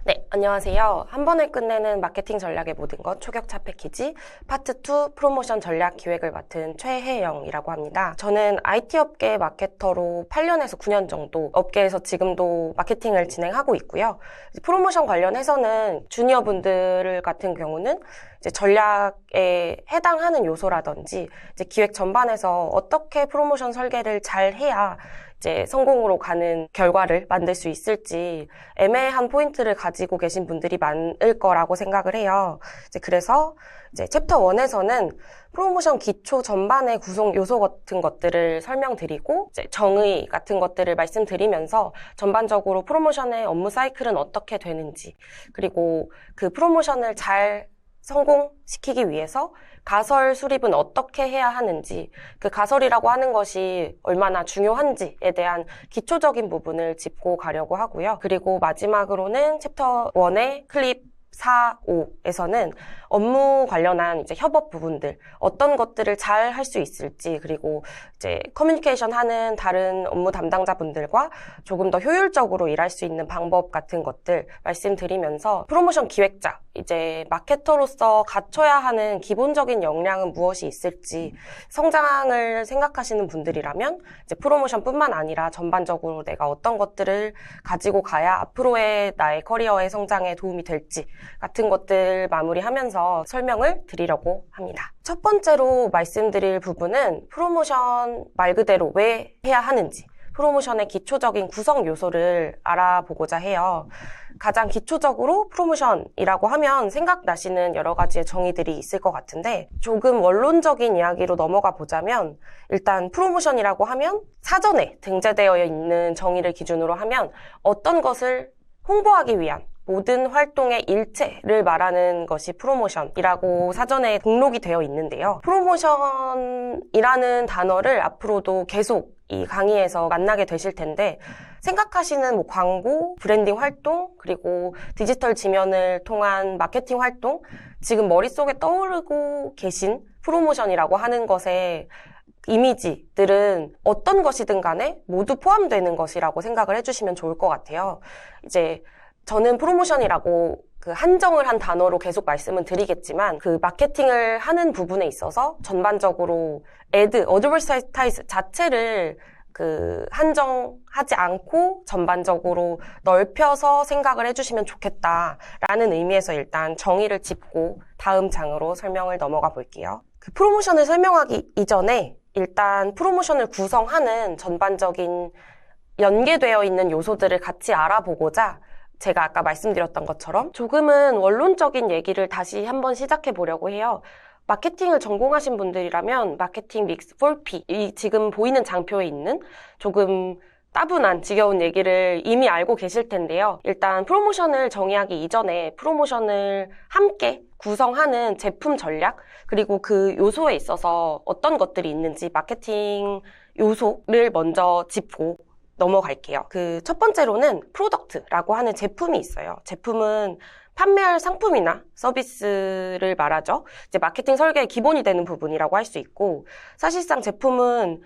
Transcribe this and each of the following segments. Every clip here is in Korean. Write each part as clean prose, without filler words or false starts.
네, 안녕하세요. 한 번에 끝내는 마케팅 전략의 모든 것 초격차 패키지 파트 2 프로모션 전략 기획을 맡은 최혜영이라고 합니다. 저는 IT 업계 마케터로 8년에서 9년 정도 업계에서 지금도 마케팅을 진행하고 있고요. 프로모션 관련해서는 주니어 분들 같은 경우는 이제 전략에 해당하는 요소라든지 이제 기획 전반에서 어떻게 프로모션 설계를 잘 해야 이제 성공으로 가는 결과를 만들 수 있을지 애매한 포인트를 가지고 계신 분들이 많을 거라고 생각을 해요. 그래서 이제 챕터 1에서는 프로모션 기초 전반의 구성 요소 같은 것들을 설명드리고 이제 정의 같은 것들을 말씀드리면서 전반적으로 프로모션의 업무 사이클은 어떻게 되는지, 그리고 그 프로모션을 잘 성공시키기 위해서 가설 수립은 어떻게 해야 하는지, 그 가설이라고 하는 것이 얼마나 중요한지에 대한 기초적인 부분을 짚고 가려고 하고요. 그리고 마지막으로는 챕터 1의 클립 4, 5에서는 업무 관련한 이제 협업 부분들, 어떤 것들을 잘 할 수 있을지, 그리고 이제 커뮤니케이션 하는 다른 업무 담당자분들과 조금 더 효율적으로 일할 수 있는 방법 같은 것들 말씀드리면서 프로모션 기획자, 이제 마케터로서 갖춰야 하는 기본적인 역량은 무엇이 있을지, 성장을 생각하시는 분들이라면 이제 프로모션뿐만 아니라 전반적으로 내가 어떤 것들을 가지고 가야 앞으로의 나의 커리어의 성장에 도움이 될지 같은 것들 마무리하면서 설명을 드리려고 합니다. 첫 번째로 말씀드릴 부분은 프로모션 말 그대로 왜 해야 하는지, 프로모션의 기초적인 구성 요소를 알아보고자 해요. 가장 기초적으로 프로모션이라고 하면 생각나시는 여러 가지의 정의들이 있을 것 같은데, 조금 원론적인 이야기로 넘어가 보자면, 일단 프로모션이라고 하면 사전에 등재되어 있는 정의를 기준으로 하면 어떤 것을 홍보하기 위한 모든 활동의 일체를 말하는 것이 프로모션이라고 사전에 등록이 되어 있는데요. 프로모션이라는 단어를 앞으로도 계속 이 강의에서 만나게 되실 텐데, 생각하시는 뭐 광고, 브랜딩 활동, 그리고 디지털 지면을 통한 마케팅 활동, 지금 머릿속에 떠오르고 계신 프로모션이라고 하는 것에 이미지들은 어떤 것이든 간에 모두 포함되는 것이라고 생각을 해주시면 좋을 것 같아요. 이제 저는 프로모션이라고 그 한정을 한 단어로 계속 말씀은 드리겠지만, 그 마케팅을 하는 부분에 있어서 전반적으로 어드버타이즈 자체를 그 한정하지 않고 전반적으로 넓혀서 생각을 해주시면 좋겠다라는 의미에서 일단 정의를 짚고 다음 장으로 설명을 넘어가 볼게요. 그 프로모션을 설명하기 이전에 일단 프로모션을 구성하는 전반적인 연계되어 있는 요소들을 같이 알아보고자 제가 아까 말씀드렸던 것처럼 조금은 원론적인 얘기를 다시 한번 시작해 보려고 해요. 마케팅을 전공하신 분들이라면 마케팅 믹스 4P, 이 지금 보이는 장표에 있는 조금 따분한 지겨운 얘기를 이미 알고 계실 텐데요. 일단 프로모션을 정의하기 이전에 프로모션을 함께 구성하는 제품 전략, 그리고 그 요소에 있어서 어떤 것들이 있는지 마케팅 요소를 먼저 짚고 넘어갈게요. 그 첫 번째로는 프로덕트라고 하는 제품이 있어요. 제품은 판매할 상품이나 서비스를 말하죠. 이제 마케팅 설계의 기본이 되는 부분이라고 할 수 있고, 사실상 제품은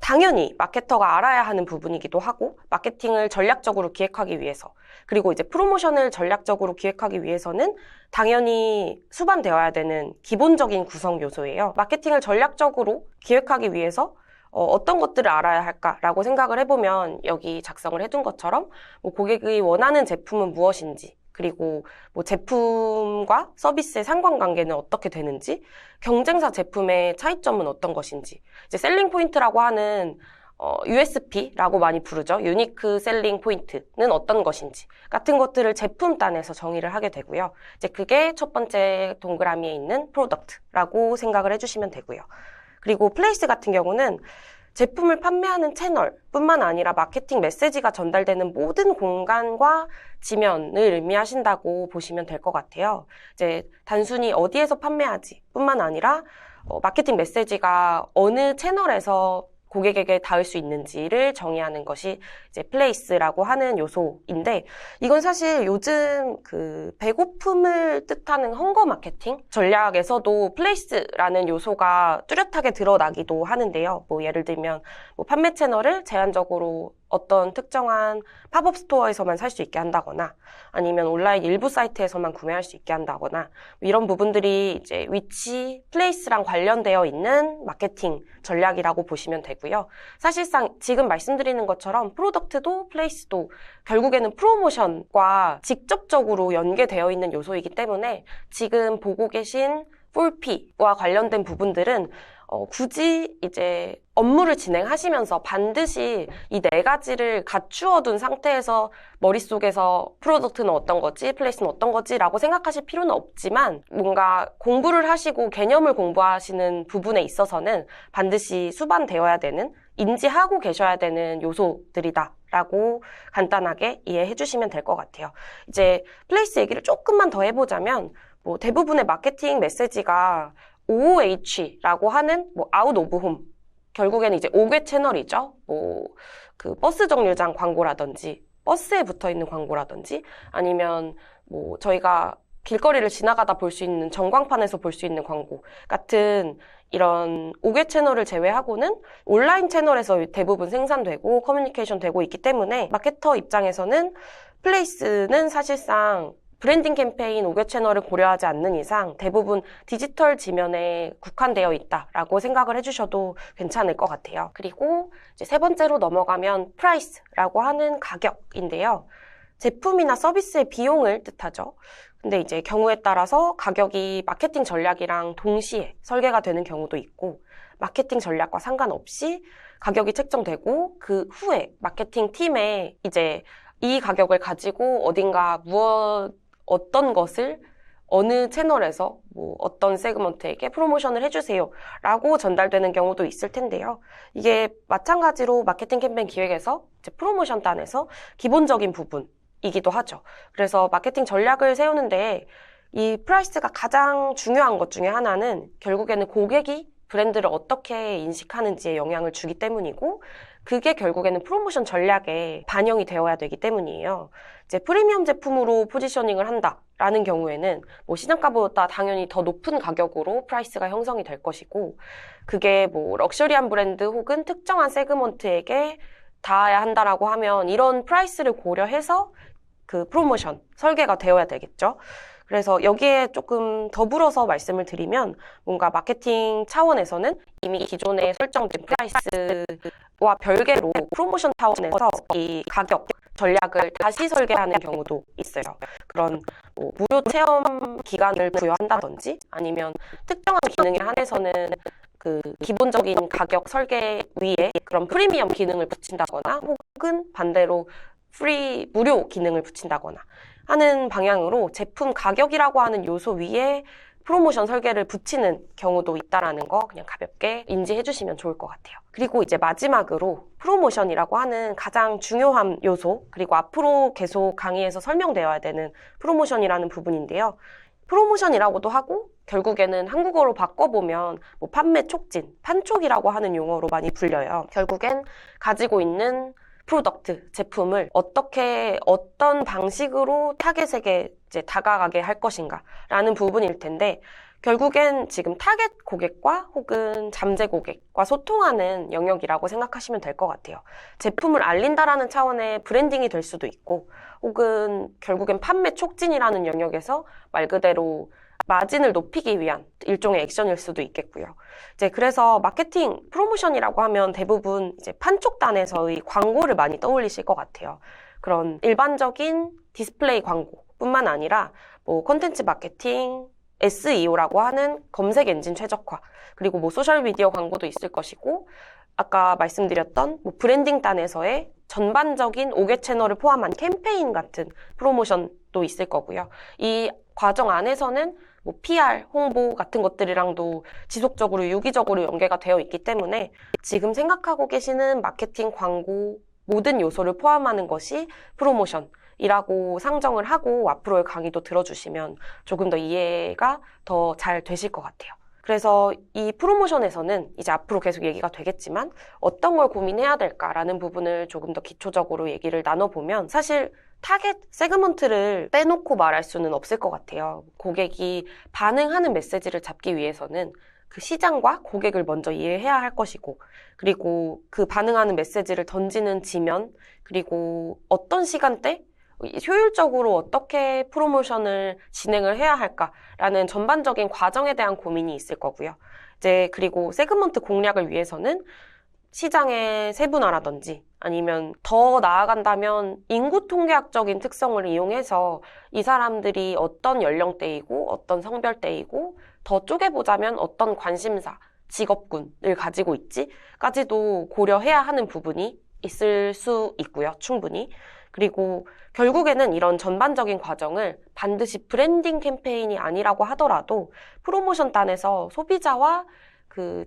당연히 마케터가 알아야 하는 부분이기도 하고, 마케팅을 전략적으로 기획하기 위해서, 그리고 이제 프로모션을 전략적으로 기획하기 위해서는 당연히 수반되어야 되는 기본적인 구성 요소예요. 마케팅을 전략적으로 기획하기 위해서 어떤 것들을 알아야 할까라고 생각을 해보면, 여기 작성을 해둔 것처럼 뭐 고객이 원하는 제품은 무엇인지, 그리고 뭐 제품과 서비스의 상관관계는 어떻게 되는지, 경쟁사 제품의 차이점은 어떤 것인지, 이제 셀링 포인트라고 하는 USP라고 많이 부르죠. 유니크 셀링 포인트는 어떤 것인지 같은 것들을 제품 단에서 정의를 하게 되고요. 이제 그게 첫 번째 동그라미에 있는 프로덕트라고 생각을 해주시면 되고요. 그리고 플레이스 같은 경우는 제품을 판매하는 채널뿐만 아니라 마케팅 메시지가 전달되는 모든 공간과 지면을 의미하신다고 보시면 될 것 같아요. 이제 단순히 어디에서 판매하지 뿐만 아니라 마케팅 메시지가 어느 채널에서 고객에게 닿을 수 있는지를 정의하는 것이 이제 플레이스라고 하는 요소인데, 이건 사실 요즘 그 배고픔을 뜻하는 헝거 마케팅 전략에서도 플레이스라는 요소가 뚜렷하게 드러나기도 하는데요. 뭐 예를 들면 뭐 판매 채널을 제한적으로 어떤 특정한 팝업 스토어에서만 살 수 있게 한다거나 아니면 온라인 일부 사이트에서만 구매할 수 있게 한다거나 이런 부분들이 이제 위치, 플레이스랑 관련되어 있는 마케팅 전략이라고 보시면 되고요. 사실상 지금 말씀드리는 것처럼 프로덕트도 플레이스도 결국에는 프로모션과 직접적으로 연계되어 있는 요소이기 때문에 지금 보고 계신 풀피와 관련된 부분들은 굳이 이제 업무를 진행하시면서 반드시 이 네 가지를 갖추어 둔 상태에서 머릿속에서 프로덕트는 어떤 거지, 플레이스는 어떤 거지 라고 생각하실 필요는 없지만 뭔가 공부를 하시고 개념을 공부하시는 부분에 있어서는 반드시 수반되어야 되는, 인지하고 계셔야 되는 요소들이다 라고 간단하게 이해해 주시면 될 것 같아요. 이제 플레이스 얘기를 조금만 더 해보자면 뭐 대부분의 마케팅 메시지가 OOH라고 하는 아웃 오브 홈, 결국에는 이제 5개 채널이죠. 그 버스 정류장 광고라든지 버스에 붙어 있는 광고라든지 아니면 저희가 길거리를 지나가다 볼 수 있는 전광판에서 볼 수 있는 광고 같은 이런 5개 채널을 제외하고는 온라인 채널에서 대부분 생산되고 커뮤니케이션 되고 있기 때문에 마케터 입장에서는 플레이스는 사실상 브랜딩 캠페인 5개 채널을 고려하지 않는 이상 대부분 디지털 지면에 국한되어 있다라고 생각을 해주셔도 괜찮을 것 같아요. 그리고 이제 세 번째로 넘어가면 프라이스라고 하는 가격인데요. 제품이나 서비스의 비용을 뜻하죠. 근데 이제 경우에 따라서 가격이 마케팅 전략이랑 동시에 설계가 되는 경우도 있고 마케팅 전략과 상관없이 가격이 책정되고 그 후에 마케팅 팀에 이제 이 가격을 가지고 어딘가 어떤 것을 어느 채널에서 어떤 세그먼트에게 프로모션을 해주세요 라고 전달되는 경우도 있을 텐데요. 이게 마찬가지로 마케팅 캠페인 기획에서 이제 프로모션단에서 기본적인 부분이기도 하죠. 그래서 마케팅 전략을 세우는데 이 프라이스가 가장 중요한 것 중에 하나는 결국에는 고객이 브랜드를 어떻게 인식하는지에 영향을 주기 때문이고 그게 결국에는 프로모션 전략에 반영이 되어야 되기 때문이에요. 이제 프리미엄 제품으로 포지셔닝을 한다라는 경우에는 시장가보다 당연히 더 높은 가격으로 프라이스가 형성이 될 것이고 그게 럭셔리한 브랜드 혹은 특정한 세그먼트에게 닿아야 한다라고 하면 이런 프라이스를 고려해서 그 프로모션 설계가 되어야 되겠죠. 그래서 여기에 조금 더불어서 말씀을 드리면 뭔가 마케팅 차원에서는 이미 기존에 설정된 프라이스와 별개로 프로모션 차원에서 이 가격 전략을 다시 설계하는 경우도 있어요. 그런 무료 체험 기간을 부여한다든지 아니면 특정한 기능에 한해서는 그 기본적인 가격 설계 위에 그런 프리미엄 기능을 붙인다거나 혹은 반대로 무료 기능을 붙인다거나 하는 방향으로 제품 가격이라고 하는 요소 위에 프로모션 설계를 붙이는 경우도 있다라는 거 그냥 가볍게 인지해 주시면 좋을 것 같아요. 그리고 이제 마지막으로 프로모션이라고 하는 가장 중요한 요소, 그리고 앞으로 계속 강의에서 설명되어야 되는 프로모션이라는 부분인데요. 프로모션이라고도 하고 결국에는 한국어로 바꿔보면 판매 촉진, 판촉이라고 하는 용어로 많이 불려요. 결국엔 가지고 있는 프로덕트, 제품을 어떤 방식으로 타겟에게 이제 다가가게 할 것인가 라는 부분일 텐데 결국엔 지금 타겟 고객과 혹은 잠재 고객과 소통하는 영역이라고 생각하시면 될 것 같아요. 제품을 알린다라는 차원의 브랜딩이 될 수도 있고 혹은 결국엔 판매 촉진이라는 영역에서 말 그대로 마진을 높이기 위한 일종의 액션일 수도 있겠고요. 이제 그래서 마케팅 프로모션이라고 하면 대부분 이제 판촉단에서의 광고를 많이 떠올리실 것 같아요. 그런 일반적인 디스플레이 광고뿐만 아니라 콘텐츠 마케팅, SEO라고 하는 검색 엔진 최적화, 그리고 소셜 미디어 광고도 있을 것이고 아까 말씀드렸던 브랜딩단에서의 전반적인 5개 채널을 포함한 캠페인 같은 프로모션도 있을 거고요. 이 과정 안에서는 PR, 홍보 같은 것들이랑도 지속적으로 유기적으로 연계가 되어 있기 때문에 지금 생각하고 계시는 마케팅 광고 모든 요소를 포함하는 것이 프로모션이라고 상정을 하고 앞으로의 강의도 들어주시면 조금 더 이해가 더 잘 되실 것 같아요. 그래서 이 프로모션에서는 이제 앞으로 계속 얘기가 되겠지만 어떤 걸 고민해야 될까라는 부분을 조금 더 기초적으로 얘기를 나눠보면 사실 타겟 세그먼트를 빼놓고 말할 수는 없을 것 같아요. 고객이 반응하는 메시지를 잡기 위해서는 그 시장과 고객을 먼저 이해해야 할 것이고, 그리고 그 반응하는 메시지를 던지는 지면, 그리고 어떤 시간대, 효율적으로 어떻게 프로모션을 진행을 해야 할까라는 전반적인 과정에 대한 고민이 있을 거고요. 이제 그리고 세그먼트 공략을 위해서는 시장의 세분화라든지 아니면 더 나아간다면 인구 통계학적인 특성을 이용해서 이 사람들이 어떤 연령대이고 어떤 성별대이고 더 쪼개보자면 어떤 관심사, 직업군을 가지고 있지까지도 고려해야 하는 부분이 있을 수 있고요. 충분히. 그리고 결국에는 이런 전반적인 과정을 반드시 브랜딩 캠페인이 아니라고 하더라도 프로모션 단에서 소비자와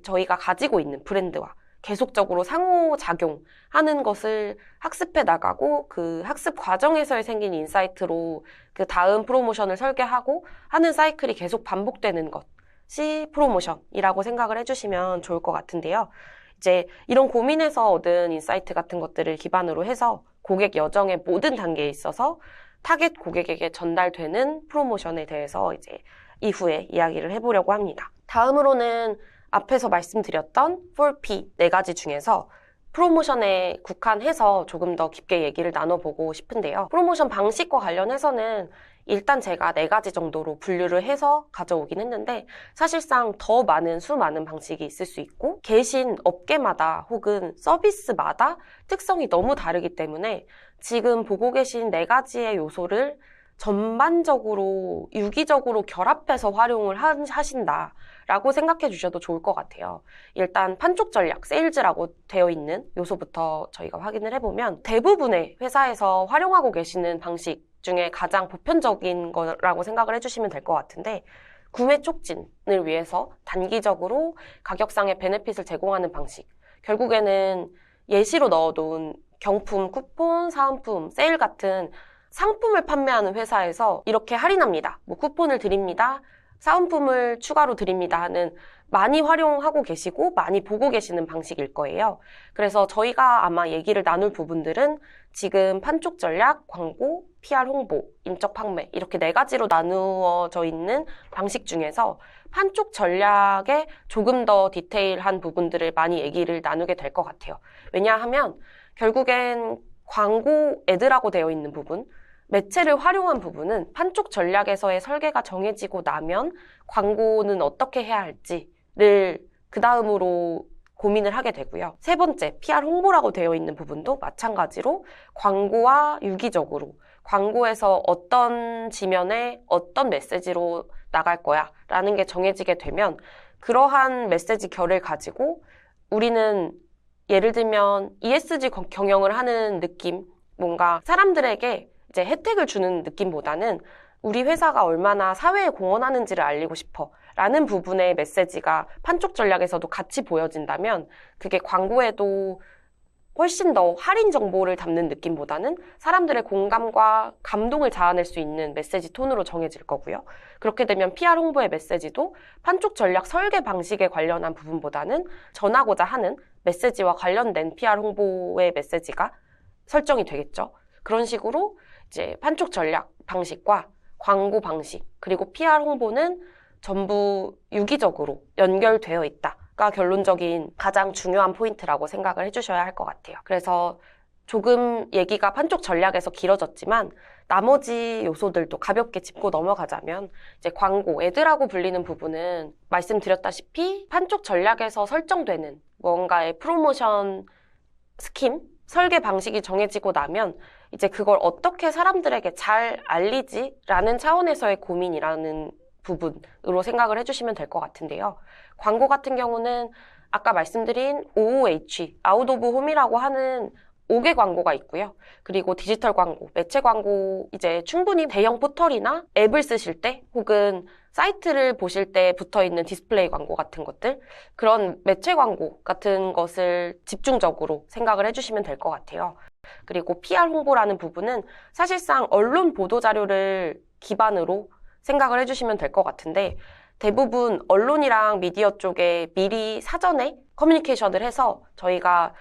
저희가 가지고 있는 브랜드와 계속적으로 상호작용하는 것을 학습해 나가고 그 학습 과정에서 생긴 인사이트로 그 다음 프로모션을 설계하고 하는 사이클이 계속 반복되는 것이 프로모션이라고 생각을 해주시면 좋을 것 같은데요. 이제 이런 고민에서 얻은 인사이트 같은 것들을 기반으로 해서 고객 여정의 모든 단계에 있어서 타겟 고객에게 전달되는 프로모션에 대해서 이제 이후에 이야기를 해보려고 합니다. 다음으로는 앞에서 말씀드렸던 4P 4가지 중에서 프로모션에 국한해서 조금 더 깊게 얘기를 나눠보고 싶은데요. 프로모션 방식과 관련해서는 일단 제가 4가지 정도로 분류를 해서 가져오긴 했는데 사실상 더 많은 수많은 방식이 있을 수 있고 계신 업계마다 혹은 서비스마다 특성이 너무 다르기 때문에 지금 보고 계신 4가지의 요소를 전반적으로 유기적으로 결합해서 활용을 하신다라고 생각해 주셔도 좋을 것 같아요. 일단 판촉 전략, 세일즈라고 되어 있는 요소부터 저희가 확인을 해보면 대부분의 회사에서 활용하고 계시는 방식 중에 가장 보편적인 거라고 생각을 해주시면 될 것 같은데 구매 촉진을 위해서 단기적으로 가격상의 베네핏을 제공하는 방식. 결국에는 예시로 넣어놓은 경품, 쿠폰, 사은품, 세일 같은 상품을 판매하는 회사에서 이렇게 할인합니다. 뭐 쿠폰을 드립니다. 사은품을 추가로 드립니다 하는 많이 활용하고 계시고 많이 보고 계시는 방식일 거예요. 그래서 저희가 아마 얘기를 나눌 부분들은 지금 판촉 전략, 광고, PR 홍보, 인적 판매 이렇게 4가지로 나누어져 있는 방식 중에서 판촉 전략에 조금 더 디테일한 부분들을 많이 얘기를 나누게 될 것 같아요. 왜냐하면 결국엔 광고 애드라고 되어 있는 부분, 매체를 활용한 부분은 판촉 전략에서의 설계가 정해지고 나면 광고는 어떻게 해야 할지를 그 다음으로 고민을 하게 되고요. 세 번째, PR 홍보라고 되어 있는 부분도 마찬가지로 광고와 유기적으로 광고에서 어떤 지면에 어떤 메시지로 나갈 거야 라는 게 정해지게 되면 그러한 메시지 결을 가지고 우리는 예를 들면 ESG 경영을 하는 느낌, 뭔가 사람들에게 이제 혜택을 주는 느낌보다는 우리 회사가 얼마나 사회에 공헌하는지를 알리고 싶어 라는 부분의 메시지가 판촉 전략에서도 같이 보여진다면 그게 광고에도 훨씬 더 할인 정보를 담는 느낌보다는 사람들의 공감과 감동을 자아낼 수 있는 메시지 톤으로 정해질 거고요. 그렇게 되면 PR 홍보의 메시지도 판촉 전략 설계 방식에 관련한 부분보다는 전하고자 하는 메시지와 관련된 PR 홍보의 메시지가 설정이 되겠죠. 그런 식으로 이제 판촉 전략 방식과 광고 방식 그리고 PR 홍보는 전부 유기적으로 연결되어 있다가 결론적인 가장 중요한 포인트라고 생각을 해주셔야 할 것 같아요. 그래서 조금 얘기가 판촉 전략에서 길어졌지만 나머지 요소들도 가볍게 짚고 넘어가자면 이제 광고, 애드라고 불리는 부분은 말씀드렸다시피 판촉 전략에서 설정되는 뭔가의 프로모션 스킴, 설계 방식이 정해지고 나면 이제 그걸 어떻게 사람들에게 잘 알리지라는 차원에서의 고민이라는 부분으로 생각을 해주시면 될 것 같은데요. 광고 같은 경우는 아까 말씀드린 OOH, 아웃 오브 홈이라고 하는 5개 광고가 있고요. 그리고 디지털 광고, 매체 광고 이제 충분히 대형 포털이나 앱을 쓰실 때 혹은 사이트를 보실 때 붙어있는 디스플레이 광고 같은 것들 그런 매체 광고 같은 것을 집중적으로 생각을 해주시면 될 것 같아요. 그리고 PR 홍보라는 부분은 사실상 언론 보도자료를 기반으로 생각을 해주시면 될 것 같은데 대부분 언론이랑 미디어 쪽에 미리 사전에 커뮤니케이션을 해서 저희가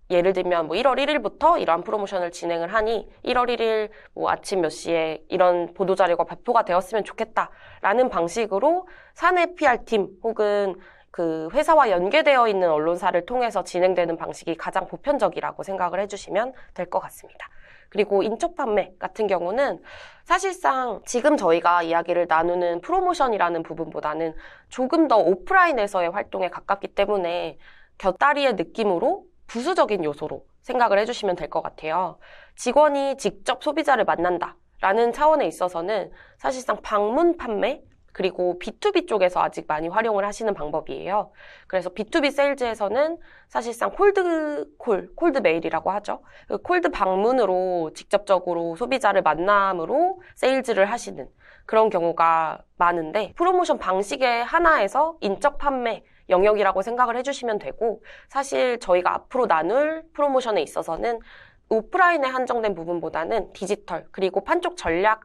예를 들면 뭐 1월 1일부터 이러한 프로모션을 진행을 하니 1월 1일 뭐 아침 몇 시에 이런 보도자료가 발표가 되었으면 좋겠다라는 방식으로 사내 PR팀 혹은 그 회사와 연계되어 있는 언론사를 통해서 진행되는 방식이 가장 보편적이라고 생각을 해주시면 될 것 같습니다. 그리고 인적 판매 같은 경우는 사실상 지금 저희가 이야기를 나누는 프로모션이라는 부분보다는 조금 더 오프라인에서의 활동에 가깝기 때문에 곁다리의 느낌으로 부수적인 요소로 생각을 해주시면 될 것 같아요. 직원이 직접 소비자를 만난다라는 차원에 있어서는 사실상 방문 판매 그리고 B2B 쪽에서 아직 많이 활용을 하시는 방법이에요. 그래서 B2B 세일즈에서는 사실상 콜드 메일이라고 하죠. 콜드 방문으로 직접적으로 소비자를 만남으로 세일즈를 하시는 그런 경우가 많은데 프로모션 방식의 하나에서 인적 판매 영역이라고 생각을 해주시면 되고 사실 저희가 앞으로 나눌 프로모션에 있어서는 오프라인에 한정된 부분보다는 디지털 그리고 판촉 전략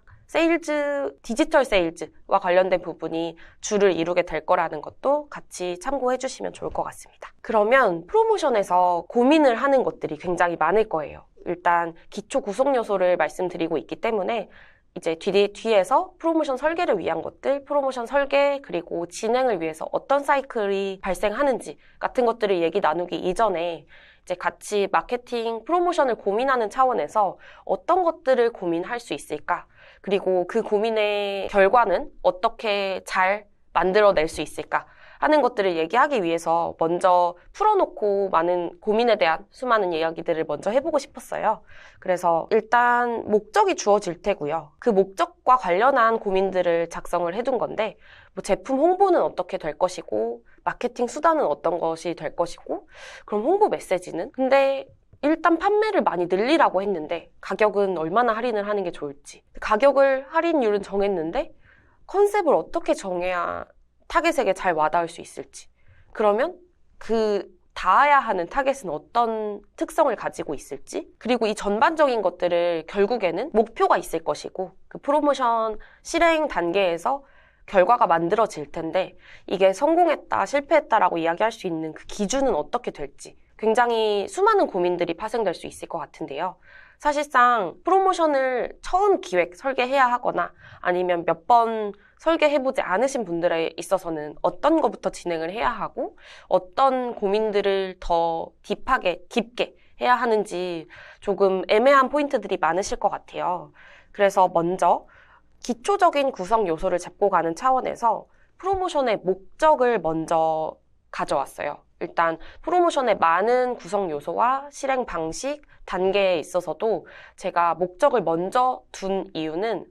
디지털 세일즈와 관련된 부분이 주를 이루게 될 거라는 것도 같이 참고해 주시면 좋을 것 같습니다. 그러면 프로모션에서 고민을 하는 것들이 굉장히 많을 거예요. 일단 기초 구성 요소를 말씀드리고 있기 때문에 이제 뒤에서 프로모션 설계를 위한 것들, 프로모션 설계 그리고 진행을 위해서 어떤 사이클이 발생하는지 같은 것들을 얘기 나누기 이전에 이제 같이 마케팅 프로모션을 고민하는 차원에서 어떤 것들을 고민할 수 있을까? 그리고 그 고민의 결과는 어떻게 잘 만들어낼 수 있을까 하는 것들을 얘기하기 위해서 먼저 풀어놓고 많은 고민에 대한 수많은 이야기들을 먼저 해보고 싶었어요. 그래서 일단 목적이 주어질 테고요. 그 목적과 관련한 고민들을 작성을 해둔 건데 뭐 제품 홍보는 어떻게 될 것이고 마케팅 수단은 어떤 것이 될 것이고 그럼 홍보 메시지는? 근데 일단 판매를 많이 늘리라고 했는데 가격은 얼마나 할인을 하는 게 좋을지 가격을 할인율은 정했는데 컨셉을 어떻게 정해야 타겟에게 잘 와닿을 수 있을지 그러면 그 닿아야 하는 타겟은 어떤 특성을 가지고 있을지 그리고 이 전반적인 것들을 결국에는 목표가 있을 것이고 그 프로모션 실행 단계에서 결과가 만들어질 텐데 이게 성공했다 실패했다라고 이야기할 수 있는 그 기준은 어떻게 될지 굉장히 수많은 고민들이 파생될 수 있을 것 같은데요. 사실상 프로모션을 처음 기획, 설계해야 하거나 아니면 몇 번 설계해보지 않으신 분들에 있어서는 어떤 것부터 진행을 해야 하고 어떤 고민들을 더 딥하게, 깊게 해야 하는지 조금 애매한 포인트들이 많으실 것 같아요. 그래서 먼저 기초적인 구성 요소를 잡고 가는 차원에서 프로모션의 목적을 먼저 가져왔어요. 일단 프로모션의 많은 구성 요소와 실행 방식, 단계에 있어서도 제가 목적을 먼저 둔 이유는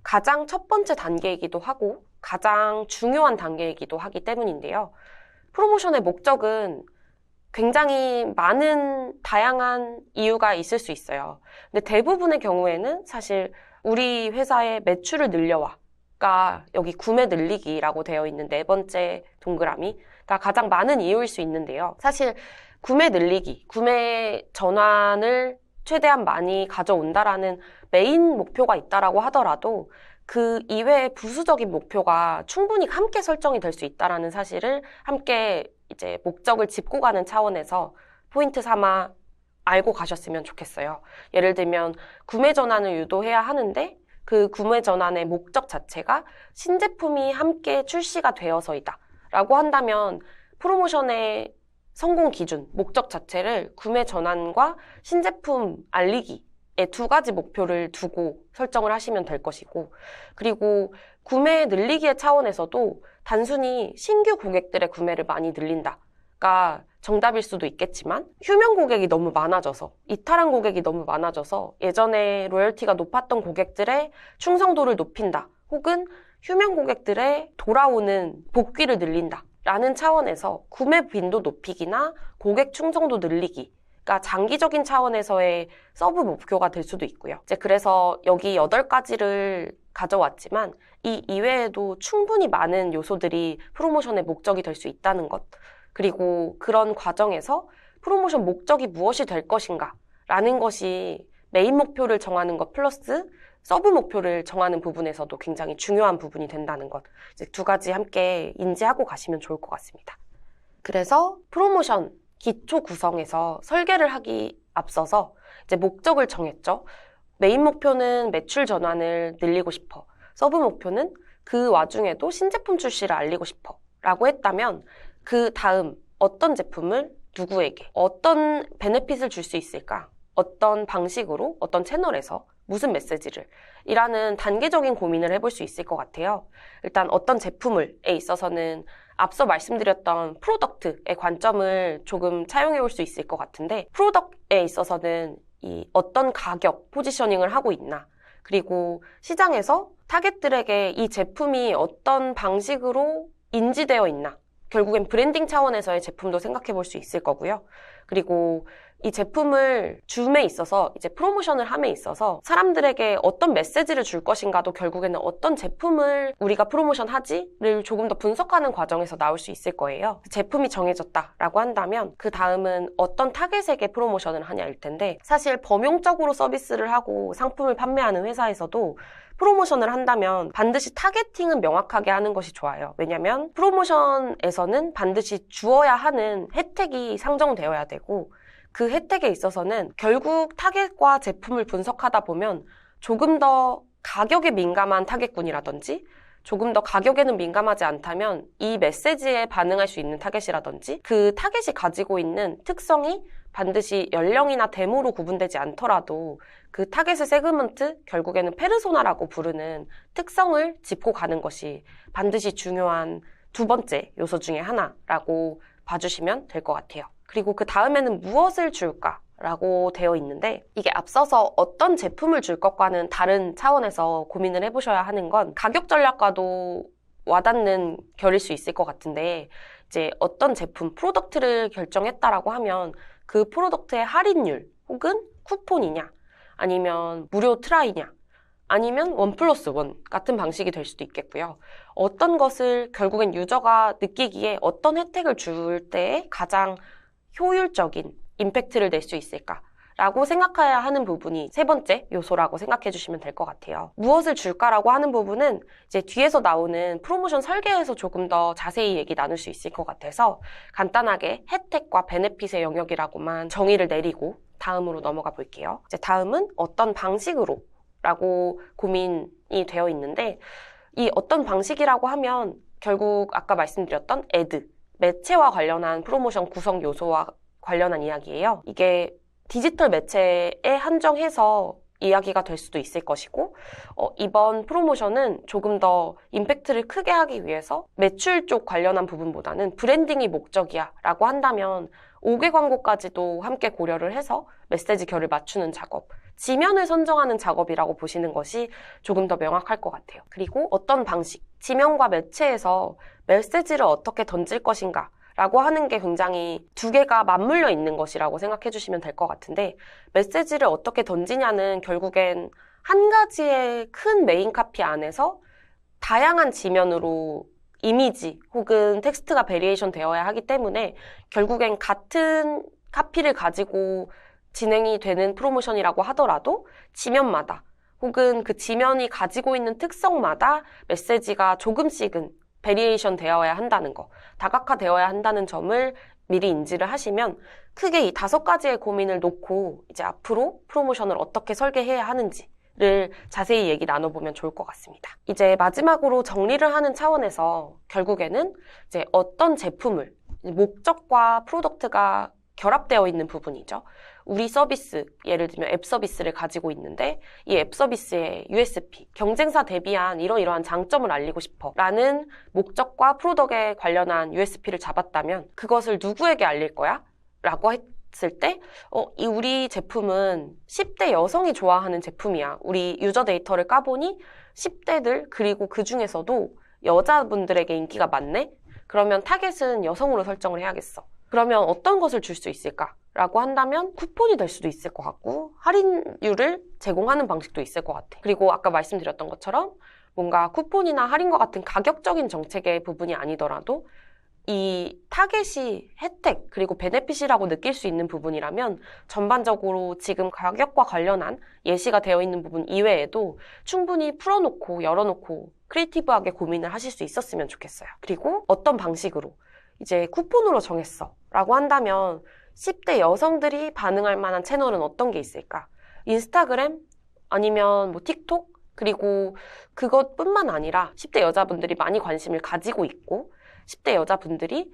가장 첫 번째 단계이기도 하고 가장 중요한 단계이기도 하기 때문인데요. 프로모션의 목적은 굉장히 많은 다양한 이유가 있을 수 있어요. 근데 대부분의 경우에는 사실 우리 회사의 매출을 늘려와가 여기 구매 늘리기라고 되어 있는 네 번째 동그라미가 가장 많은 이유일 수 있는데요. 사실 구매 늘리기, 구매 전환을 최대한 많이 가져온다라는 메인 목표가 있다라고 하더라도 그 이외의 부수적인 목표가 충분히 함께 설정이 될 수 있다라는 사실을 함께 이제 목적을 짚고 가는 차원에서 포인트 삼아 알고 가셨으면 좋겠어요. 예를 들면 구매 전환을 유도해야 하는데 그 구매 전환의 목적 자체가 신제품이 함께 출시가 되어서이다 라고 한다면 프로모션의 성공 기준, 목적 자체를 구매 전환과 신제품 알리기의 두 가지 목표를 두고 설정을 하시면 될 것이고 그리고 구매 늘리기의 차원에서도 단순히 신규 고객들의 구매를 많이 늘린다가 정답일 수도 있겠지만 휴면 고객이 너무 많아져서 이탈한 고객이 너무 많아져서 예전에 로열티가 높았던 고객들의 충성도를 높인다 혹은 휴면 고객들의 돌아오는 복귀를 늘린다 라는 차원에서 구매 빈도 높이기나 고객 충성도 늘리기가 장기적인 차원에서의 서브 목표가 될 수도 있고요. 이제 그래서 여기 8가지를 가져왔지만 이 이외에도 충분히 많은 요소들이 프로모션의 목적이 될 수 있다는 것 그리고 그런 과정에서 프로모션 목적이 무엇이 될 것인가 라는 것이 메인 목표를 정하는 것 플러스 서브 목표를 정하는 부분에서도 굉장히 중요한 부분이 된다는 것 이제 두 가지 함께 인지하고 가시면 좋을 것 같습니다. 그래서 프로모션 기초 구성에서 설계를 하기 앞서서 이제 목적을 정했죠. 메인 목표는 매출 전환을 늘리고 싶어. 서브 목표는 그 와중에도 신제품 출시를 알리고 싶어 라고 했다면 그 다음 어떤 제품을 누구에게 어떤 베네핏을 줄 수 있을까? 어떤 방식으로, 어떤 채널에서 무슨 메시지를 이라는 단계적인 고민을 해볼 수 있을 것 같아요. 일단 어떤 제품을에 있어서는 앞서 말씀드렸던 프로덕트의 관점을 조금 차용해 볼 수 있을 것 같은데, 프로덕트에 있어서는 이 어떤 가격 포지셔닝을 하고 있나, 그리고 시장에서 타겟들에게 이 제품이 어떤 방식으로 인지되어 있나, 결국엔 브랜딩 차원에서의 제품도 생각해 볼 수 있을 거고요. 그리고 이 제품을 줌에 있어서, 이제 프로모션을 함에 있어서 사람들에게 어떤 메시지를 줄 것인가도 결국에는 어떤 제품을 우리가 프로모션 하지를 조금 더 분석하는 과정에서 나올 수 있을 거예요. 제품이 정해졌다라고 한다면 그 다음은 어떤 타겟에게 프로모션을 하냐일 텐데, 사실 범용적으로 서비스를 하고 상품을 판매하는 회사에서도 프로모션을 한다면 반드시 타겟팅은 명확하게 하는 것이 좋아요. 왜냐면 프로모션에서는 반드시 주어야 하는 혜택이 상정되어야 되고, 그 혜택에 있어서는 결국 타겟과 제품을 분석하다 보면 조금 더 가격에 민감한 타겟군이라든지, 조금 더 가격에는 민감하지 않다면 이 메시지에 반응할 수 있는 타겟이라든지, 그 타겟이 가지고 있는 특성이 반드시 연령이나 데모로 구분되지 않더라도 그 타겟의 세그먼트, 결국에는 페르소나라고 부르는 특성을 짚고 가는 것이 반드시 중요한 두 번째 요소 중에 하나라고 봐주시면 될 것 같아요. 그리고 그 다음에는 무엇을 줄까라고 되어 있는데, 이게 앞서서 어떤 제품을 줄 것과는 다른 차원에서 고민을 해보셔야 하는 건 가격 전략과도 와닿는 결일 수 있을 것 같은데, 이제 어떤 제품, 프로덕트를 결정했다라고 하면 그 프로덕트의 할인율 혹은 쿠폰이냐, 아니면 무료 트라이냐, 아니면 1+1 같은 방식이 될 수도 있겠고요. 어떤 것을 결국엔 유저가 느끼기에 어떤 혜택을 줄 때에 가장 효율적인 임팩트를 낼 수 있을까라고 생각해야 하는 부분이 세 번째 요소라고 생각해 주시면 될 것 같아요. 무엇을 줄까라고 하는 부분은 이제 뒤에서 나오는 프로모션 설계에서 조금 더 자세히 얘기 나눌 수 있을 것 같아서 간단하게 혜택과 베네핏의 영역이라고만 정의를 내리고 다음으로 넘어가 볼게요. 이제 다음은 어떤 방식으로 라고 고민이 되어 있는데, 이 어떤 방식이라고 하면 결국 아까 말씀드렸던 애드, 매체와 관련한 프로모션 구성 요소와 관련한 이야기예요. 이게 디지털 매체에 한정해서 이야기가 될 수도 있을 것이고, 이번 프로모션은 조금 더 임팩트를 크게 하기 위해서 매출 쪽 관련한 부분보다는 브랜딩이 목적이야 라고 한다면 5개 광고까지도 함께 고려를 해서 메시지 결을 맞추는 작업, 지면을 선정하는 작업이라고 보시는 것이 조금 더 명확할 것 같아요. 그리고 어떤 방식, 지면과 매체에서 메시지를 어떻게 던질 것인가 라고 하는 게 굉장히 두 개가 맞물려 있는 것이라고 생각해 주시면 될 것 같은데, 메시지를 어떻게 던지냐는 결국엔 한 가지의 큰 메인 카피 안에서 다양한 지면으로 이미지 혹은 텍스트가 베리에이션 되어야 하기 때문에 결국엔 같은 카피를 가지고 진행이 되는 프로모션이라고 하더라도 지면마다 혹은 그 지면이 가지고 있는 특성마다 메시지가 조금씩은 베리에이션 되어야 한다는 거, 다각화 되어야 한다는 점을 미리 인지를 하시면 크게 이 5가지의 고민을 놓고 이제 앞으로 프로모션을 어떻게 설계해야 하는지를 자세히 얘기 나눠보면 좋을 것 같습니다. 이제 마지막으로 정리를 하는 차원에서 결국에는 이제 어떤 제품을, 목적과 프로덕트가 결합되어 있는 부분이죠. 우리 서비스, 예를 들면 앱 서비스를 가지고 있는데 이 앱 서비스의 USP, 경쟁사 대비한 이러이러한 장점을 알리고 싶어 라는 목적과 프로덕트에 관련한 USP를 잡았다면 그것을 누구에게 알릴 거야? 라고 했을 때 이 우리 제품은 10대 여성이 좋아하는 제품이야. 우리 유저 데이터를 까보니 10대들, 그리고 그 중에서도 여자분들에게 인기가 많네? 그러면 타겟은 여성으로 설정을 해야겠어. 그러면 어떤 것을 줄 수 있을까? 라고 한다면 쿠폰이 될 수도 있을 것 같고, 할인율을 제공하는 방식도 있을 것 같아. 그리고 아까 말씀드렸던 것처럼 뭔가 쿠폰이나 할인과 같은 가격적인 정책의 부분이 아니더라도 이 타겟이 혜택 그리고 베네핏이라고 느낄 수 있는 부분이라면 전반적으로 지금 가격과 관련한 예시가 되어 있는 부분 이외에도 충분히 풀어놓고 열어놓고 크리에이티브하게 고민을 하실 수 있었으면 좋겠어요. 그리고 어떤 방식으로 이제 쿠폰으로 정했어 라고 한다면 10대 여성들이 반응할 만한 채널은 어떤 게 있을까? 인스타그램? 아니면 뭐 틱톡? 그리고 그것뿐만 아니라 10대 여자분들이 많이 관심을 가지고 있고 10대 여자분들이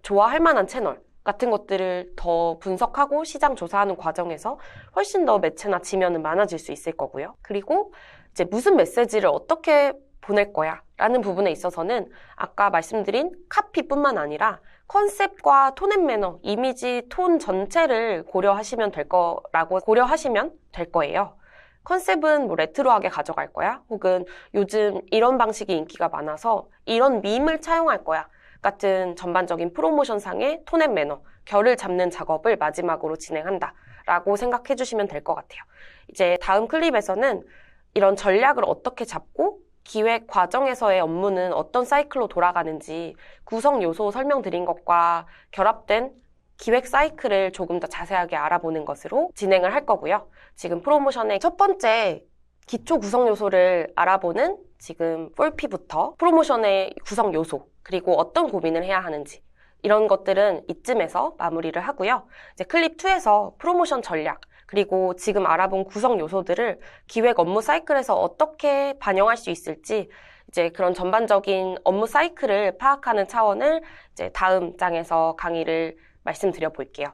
좋아할 만한 채널 같은 것들을 더 분석하고 시장 조사하는 과정에서 훨씬 더 매체나 지면은 많아질 수 있을 거고요. 그리고 이제 무슨 메시지를 어떻게 보낼 거야 라는 부분에 있어서는 아까 말씀드린 카피뿐만 아니라 컨셉과 톤 앤 매너, 이미지, 톤 전체를 고려하시면 될 거예요. 컨셉은 뭐 레트로하게 가져갈 거야? 혹은 요즘 이런 방식이 인기가 많아서 이런 밈을 차용할 거야? 같은 전반적인 프로모션상의 톤 앤 매너, 결을 잡는 작업을 마지막으로 진행한다 라고 생각해 주시면 될 것 같아요. 이제 다음 클립에서는 이런 전략을 어떻게 잡고 기획 과정에서의 업무는 어떤 사이클로 돌아가는지 구성 요소 설명드린 것과 결합된 기획 사이클을 조금 더 자세하게 알아보는 것으로 진행을 할 거고요. 지금 프로모션의 첫 번째 기초 구성 요소를 알아보는 지금 4P부터 프로모션의 구성 요소, 그리고 어떤 고민을 해야 하는지 이런 것들은 이쯤에서 마무리를 하고요. 이제 클립 2에서 프로모션 전략, 그리고 지금 알아본 구성 요소들을 기획 업무 사이클에서 어떻게 반영할 수 있을지 이제 그런 전반적인 업무 사이클을 파악하는 차원을 이제 다음 장에서 강의를 말씀드려 볼게요.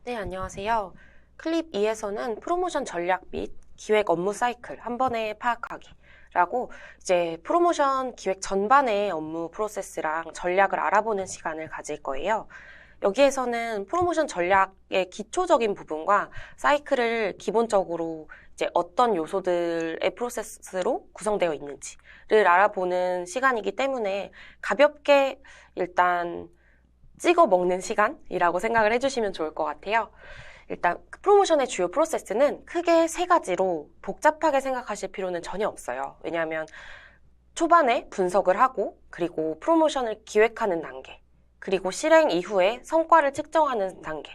네, 안녕하세요. 클립 2에서는 프로모션 전략 및 기획 업무 사이클 한 번에 파악하기라고 이제 프로모션 기획 전반의 업무 프로세스랑 전략을 알아보는 시간을 가질 거예요. 여기에서는 프로모션 전략의 기초적인 부분과 사이클을 기본적으로 이제 어떤 요소들의 프로세스로 구성되어 있는지를 알아보는 시간이기 때문에 가볍게 일단 찍어 먹는 시간이라고 생각을 해주시면 좋을 것 같아요. 일단 프로모션의 주요 프로세스는 크게 3가지로 복잡하게 생각하실 필요는 전혀 없어요. 왜냐하면 초반에 분석을 하고 그리고 프로모션을 기획하는 단계, 그리고 실행 이후에 성과를 측정하는 단계,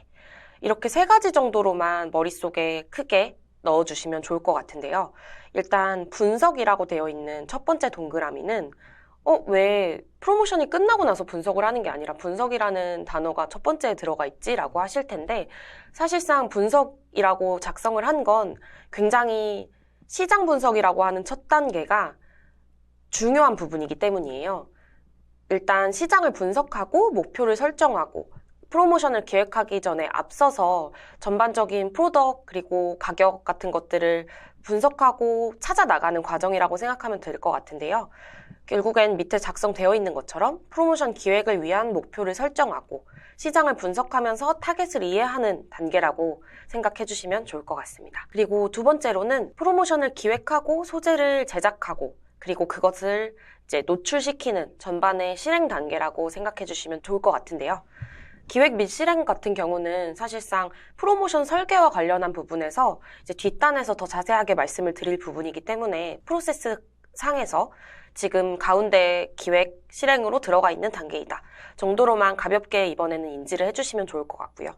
이렇게 3가지 정도로만 머릿속에 크게 넣어주시면 좋을 것 같은데요. 일단 분석이라고 되어 있는 첫 번째 동그라미는 왜 프로모션이 끝나고 나서 분석을 하는 게 아니라 분석이라는 단어가 첫 번째에 들어가 있지? 라고 하실 텐데, 사실상 분석이라고 작성을 한 건 굉장히 시장 분석이라고 하는 첫 단계가 중요한 부분이기 때문이에요. 일단 시장을 분석하고 목표를 설정하고 프로모션을 기획하기 전에 앞서서 전반적인 프로덕트 그리고 가격 같은 것들을 분석하고 찾아 나가는 과정이라고 생각하면 될 것 같은데요. 결국엔 밑에 작성되어 있는 것처럼 프로모션 기획을 위한 목표를 설정하고 시장을 분석하면서 타겟을 이해하는 단계라고 생각해 주시면 좋을 것 같습니다. 그리고 두 번째로는 프로모션을 기획하고 소재를 제작하고 그리고 그것을 이제 노출시키는 전반의 실행 단계라고 생각해 주시면 좋을 것 같은데요. 기획 및 실행 같은 경우는 사실상 프로모션 설계와 관련한 부분에서 이제 뒷단에서 더 자세하게 말씀을 드릴 부분이기 때문에 프로세스 상에서 지금 가운데 기획 실행으로 들어가 있는 단계이다 정도로만 가볍게 이번에는 인지를 해주시면 좋을 것 같고요.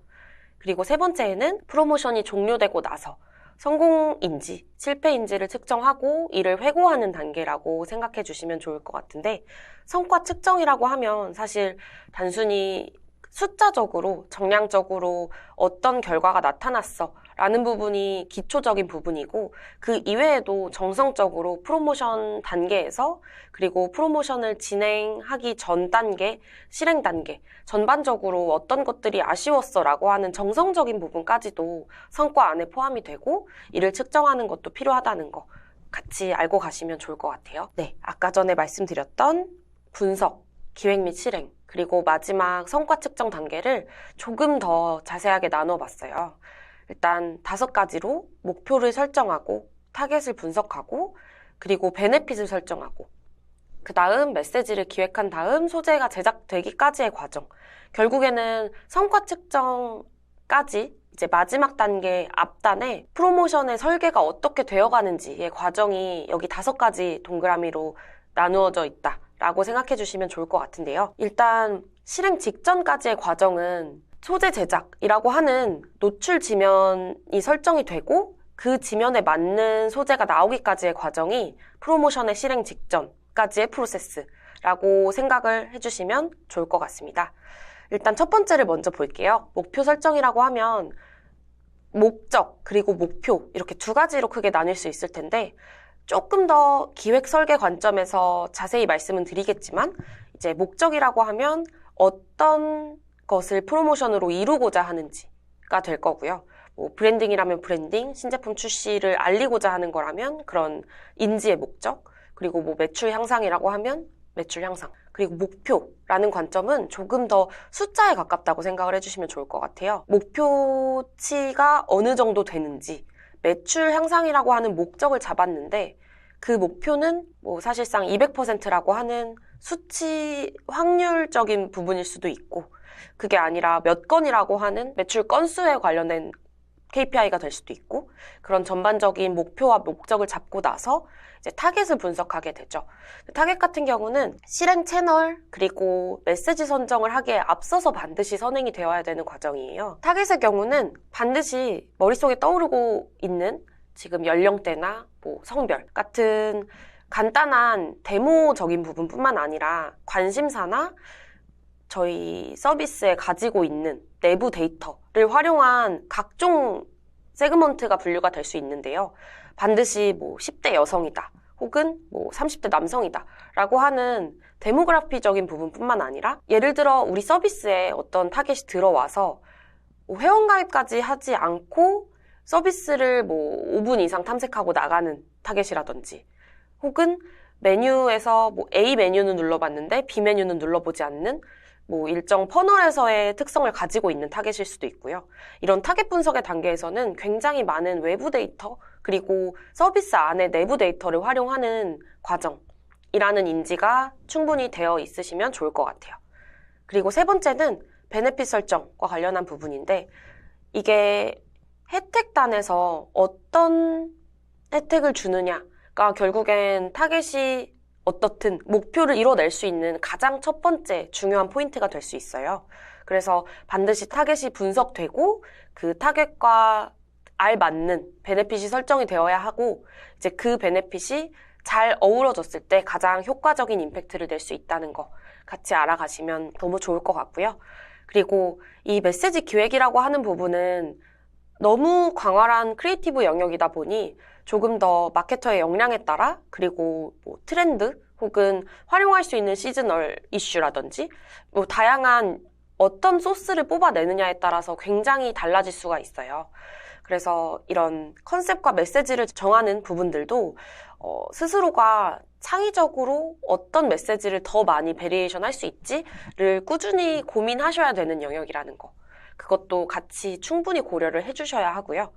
그리고 세 번째에는 프로모션이 종료되고 나서 성공인지 실패인지를 측정하고 이를 회고하는 단계라고 생각해 주시면 좋을 것 같은데, 성과 측정이라고 하면 사실 단순히 숫자적으로 정량적으로 어떤 결과가 나타났어 라는 부분이 기초적인 부분이고, 그 이외에도 정성적으로 프로모션 단계에서 그리고 프로모션을 진행하기 전 단계, 실행 단계 전반적으로 어떤 것들이 아쉬웠어 라고 하는 정성적인 부분까지도 성과 안에 포함이 되고 이를 측정하는 것도 필요하다는 거 같이 알고 가시면 좋을 것 같아요. 네, 아까 전에 말씀드렸던 분석, 기획 및 실행, 그리고 마지막 성과 측정 단계를 조금 더 자세하게 나눠봤어요. 일단 5가지로 목표를 설정하고 타겟을 분석하고 그리고 베네핏을 설정하고 그 다음 메시지를 기획한 다음 소재가 제작되기까지의 과정, 결국에는 성과 측정까지 이제 마지막 단계 앞단에 프로모션의 설계가 어떻게 되어가는지의 과정이 여기 5가지 동그라미로 나누어져 있다 라고 생각해 주시면 좋을 것 같은데요. 일단 실행 직전까지의 과정은 소재 제작이라고 하는 노출 지면이 설정이 되고 그 지면에 맞는 소재가 나오기까지의 과정이 프로모션의 실행 직전까지의 프로세스라고 생각을 해주시면 좋을 것 같습니다. 일단 첫 번째를 먼저 볼게요. 목표 설정이라고 하면 목적 그리고 목표 이렇게 두 가지로 크게 나뉠 수 있을 텐데 조금 더 기획 설계 관점에서 자세히 말씀은 드리겠지만 이제 목적이라고 하면 어떤 것을 프로모션으로 이루고자 하는지가 될 거고요. 뭐 브랜딩이라면 브랜딩, 신제품 출시를 알리고자 하는 거라면 그런 인지의 목적, 그리고 뭐 매출 향상이라고 하면 매출 향상, 그리고 목표라는 관점은 조금 더 숫자에 가깝다고 생각을 해주시면 좋을 것 같아요. 목표치가 어느 정도 되는지, 매출 향상이라고 하는 목적을 잡았는데 그 목표는 뭐 사실상 200%라고 하는 수치 확률적인 부분일 수도 있고 그게 아니라 몇 건이라고 하는 매출 건수에 관련된 KPI가 될 수도 있고 그런 전반적인 목표와 목적을 잡고 나서 이제 타겟을 분석하게 되죠. 타겟 같은 경우는 실행 채널 그리고 메시지 선정을 하기에 앞서서 반드시 선행이 되어야 되는 과정이에요. 타겟의 경우는 반드시 머릿속에 떠오르고 있는 지금 연령대나 뭐 성별 같은 간단한 데모적인 부분뿐만 아니라 관심사나 저희 서비스에 가지고 있는 내부 데이터를 활용한 각종 세그먼트가 분류가 될 수 있는데요. 반드시 뭐 10대 여성이다 혹은 뭐 30대 남성이다 라고 하는 데모그래피적인 부분뿐만 아니라 예를 들어 우리 서비스에 어떤 타겟이 들어와서 뭐 회원가입까지 하지 않고 서비스를 뭐 5분 이상 탐색하고 나가는 타겟이라든지 혹은 메뉴에서 뭐 A 메뉴는 눌러봤는데 B 메뉴는 눌러보지 않는 뭐 일정 퍼널에서의 특성을 가지고 있는 타겟일 수도 있고요. 이런 타겟 분석의 단계에서는 굉장히 많은 외부 데이터 그리고 서비스 안에 내부 데이터를 활용하는 과정이라는 인지가 충분히 되어 있으시면 좋을 것 같아요. 그리고 세 번째는 베네핏 설정과 관련한 부분인데 이게 혜택단에서 어떤 혜택을 주느냐가 결국엔 타겟이 어떻든 목표를 이뤄낼 수 있는 가장 첫 번째 중요한 포인트가 될 수 있어요. 그래서 반드시 타겟이 분석되고 그 타겟과 알맞는 베네핏이 설정이 되어야 하고 이제 그 베네핏이 잘 어우러졌을 때 가장 효과적인 임팩트를 낼 수 있다는 거 같이 알아가시면 너무 좋을 것 같고요. 그리고 이 메시지 기획이라고 하는 부분은 너무 광활한 크리에이티브 영역이다 보니 조금 더 마케터의 역량에 따라 그리고 뭐 트렌드 혹은 활용할 수 있는 시즈널 이슈라든지 뭐 다양한 어떤 소스를 뽑아내느냐에 따라서 굉장히 달라질 수가 있어요. 그래서 이런 컨셉과 메시지를 정하는 부분들도 스스로가 창의적으로 어떤 메시지를 더 많이 베리에이션 할 수 있지를 꾸준히 고민하셔야 되는 영역이라는 거. 그것도 같이 충분히 고려를 해주셔야 하고요.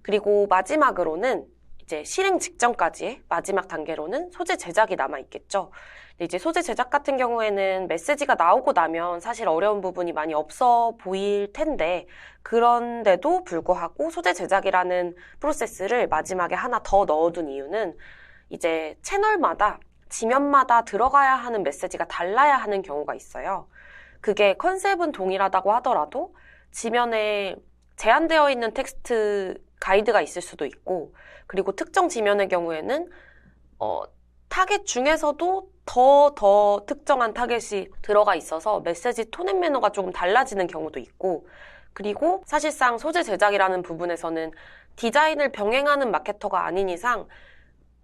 그리고 마지막으로는 이제 실행 직전까지의 마지막 단계로는 소재 제작이 남아있겠죠. 근데 이제 소재 제작 같은 경우에는 메시지가 나오고 나면 사실 어려운 부분이 많이 없어 보일 텐데 그런데도 불구하고 소재 제작이라는 프로세스를 마지막에 하나 더 넣어둔 이유는 이제 채널마다 지면마다 들어가야 하는 메시지가 달라야 하는 경우가 있어요. 그게 컨셉은 동일하다고 하더라도 지면에 제한되어 있는 텍스트 가이드가 있을 수도 있고 그리고 특정 지면의 경우에는 타겟 중에서도 더 특정한 타겟이 들어가 있어서 메시지 톤 앤 매너가 조금 달라지는 경우도 있고 그리고 사실상 소재 제작이라는 부분에서는 디자인을 병행하는 마케터가 아닌 이상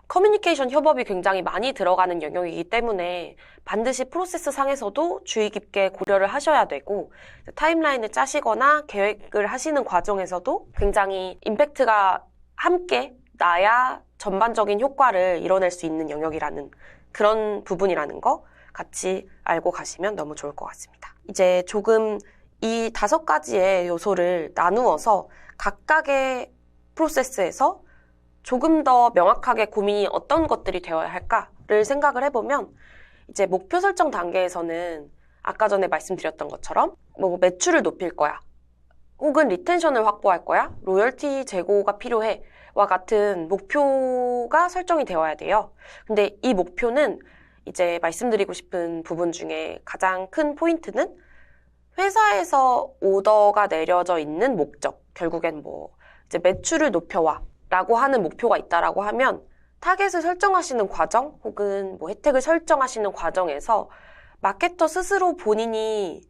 커뮤니케이션 협업이 굉장히 많이 들어가는 영역이기 때문에 반드시 프로세스 상에서도 주의 깊게 고려를 하셔야 되고 타임라인을 짜시거나 계획을 하시는 과정에서도 굉장히 임팩트가 함께 나야 전반적인 효과를 이뤄낼 수 있는 영역이라는 그런 부분이라는 거 같이 알고 가시면 너무 좋을 것 같습니다. 이제 조금 이 5가지의 요소를 나누어서 각각의 프로세스에서 조금 더 명확하게 고민이 어떤 것들이 되어야 할까를 생각을 해보면 이제 목표 설정 단계에서는 아까 전에 말씀드렸던 것처럼 뭐 매출을 높일 거야 혹은 리텐션을 확보할 거야 로열티 제고가 필요해 와 같은 목표가 설정이 되어야 돼요. 근데 이 목표는 이제 말씀드리고 싶은 부분 중에 가장 큰 포인트는 회사에서 오더가 내려져 있는 목적 결국엔 뭐 이제 매출을 높여와 라고 하는 목표가 있다라고 하면 타겟을 설정하시는 과정 혹은 뭐 혜택을 설정하시는 과정에서 마케터 스스로 본인이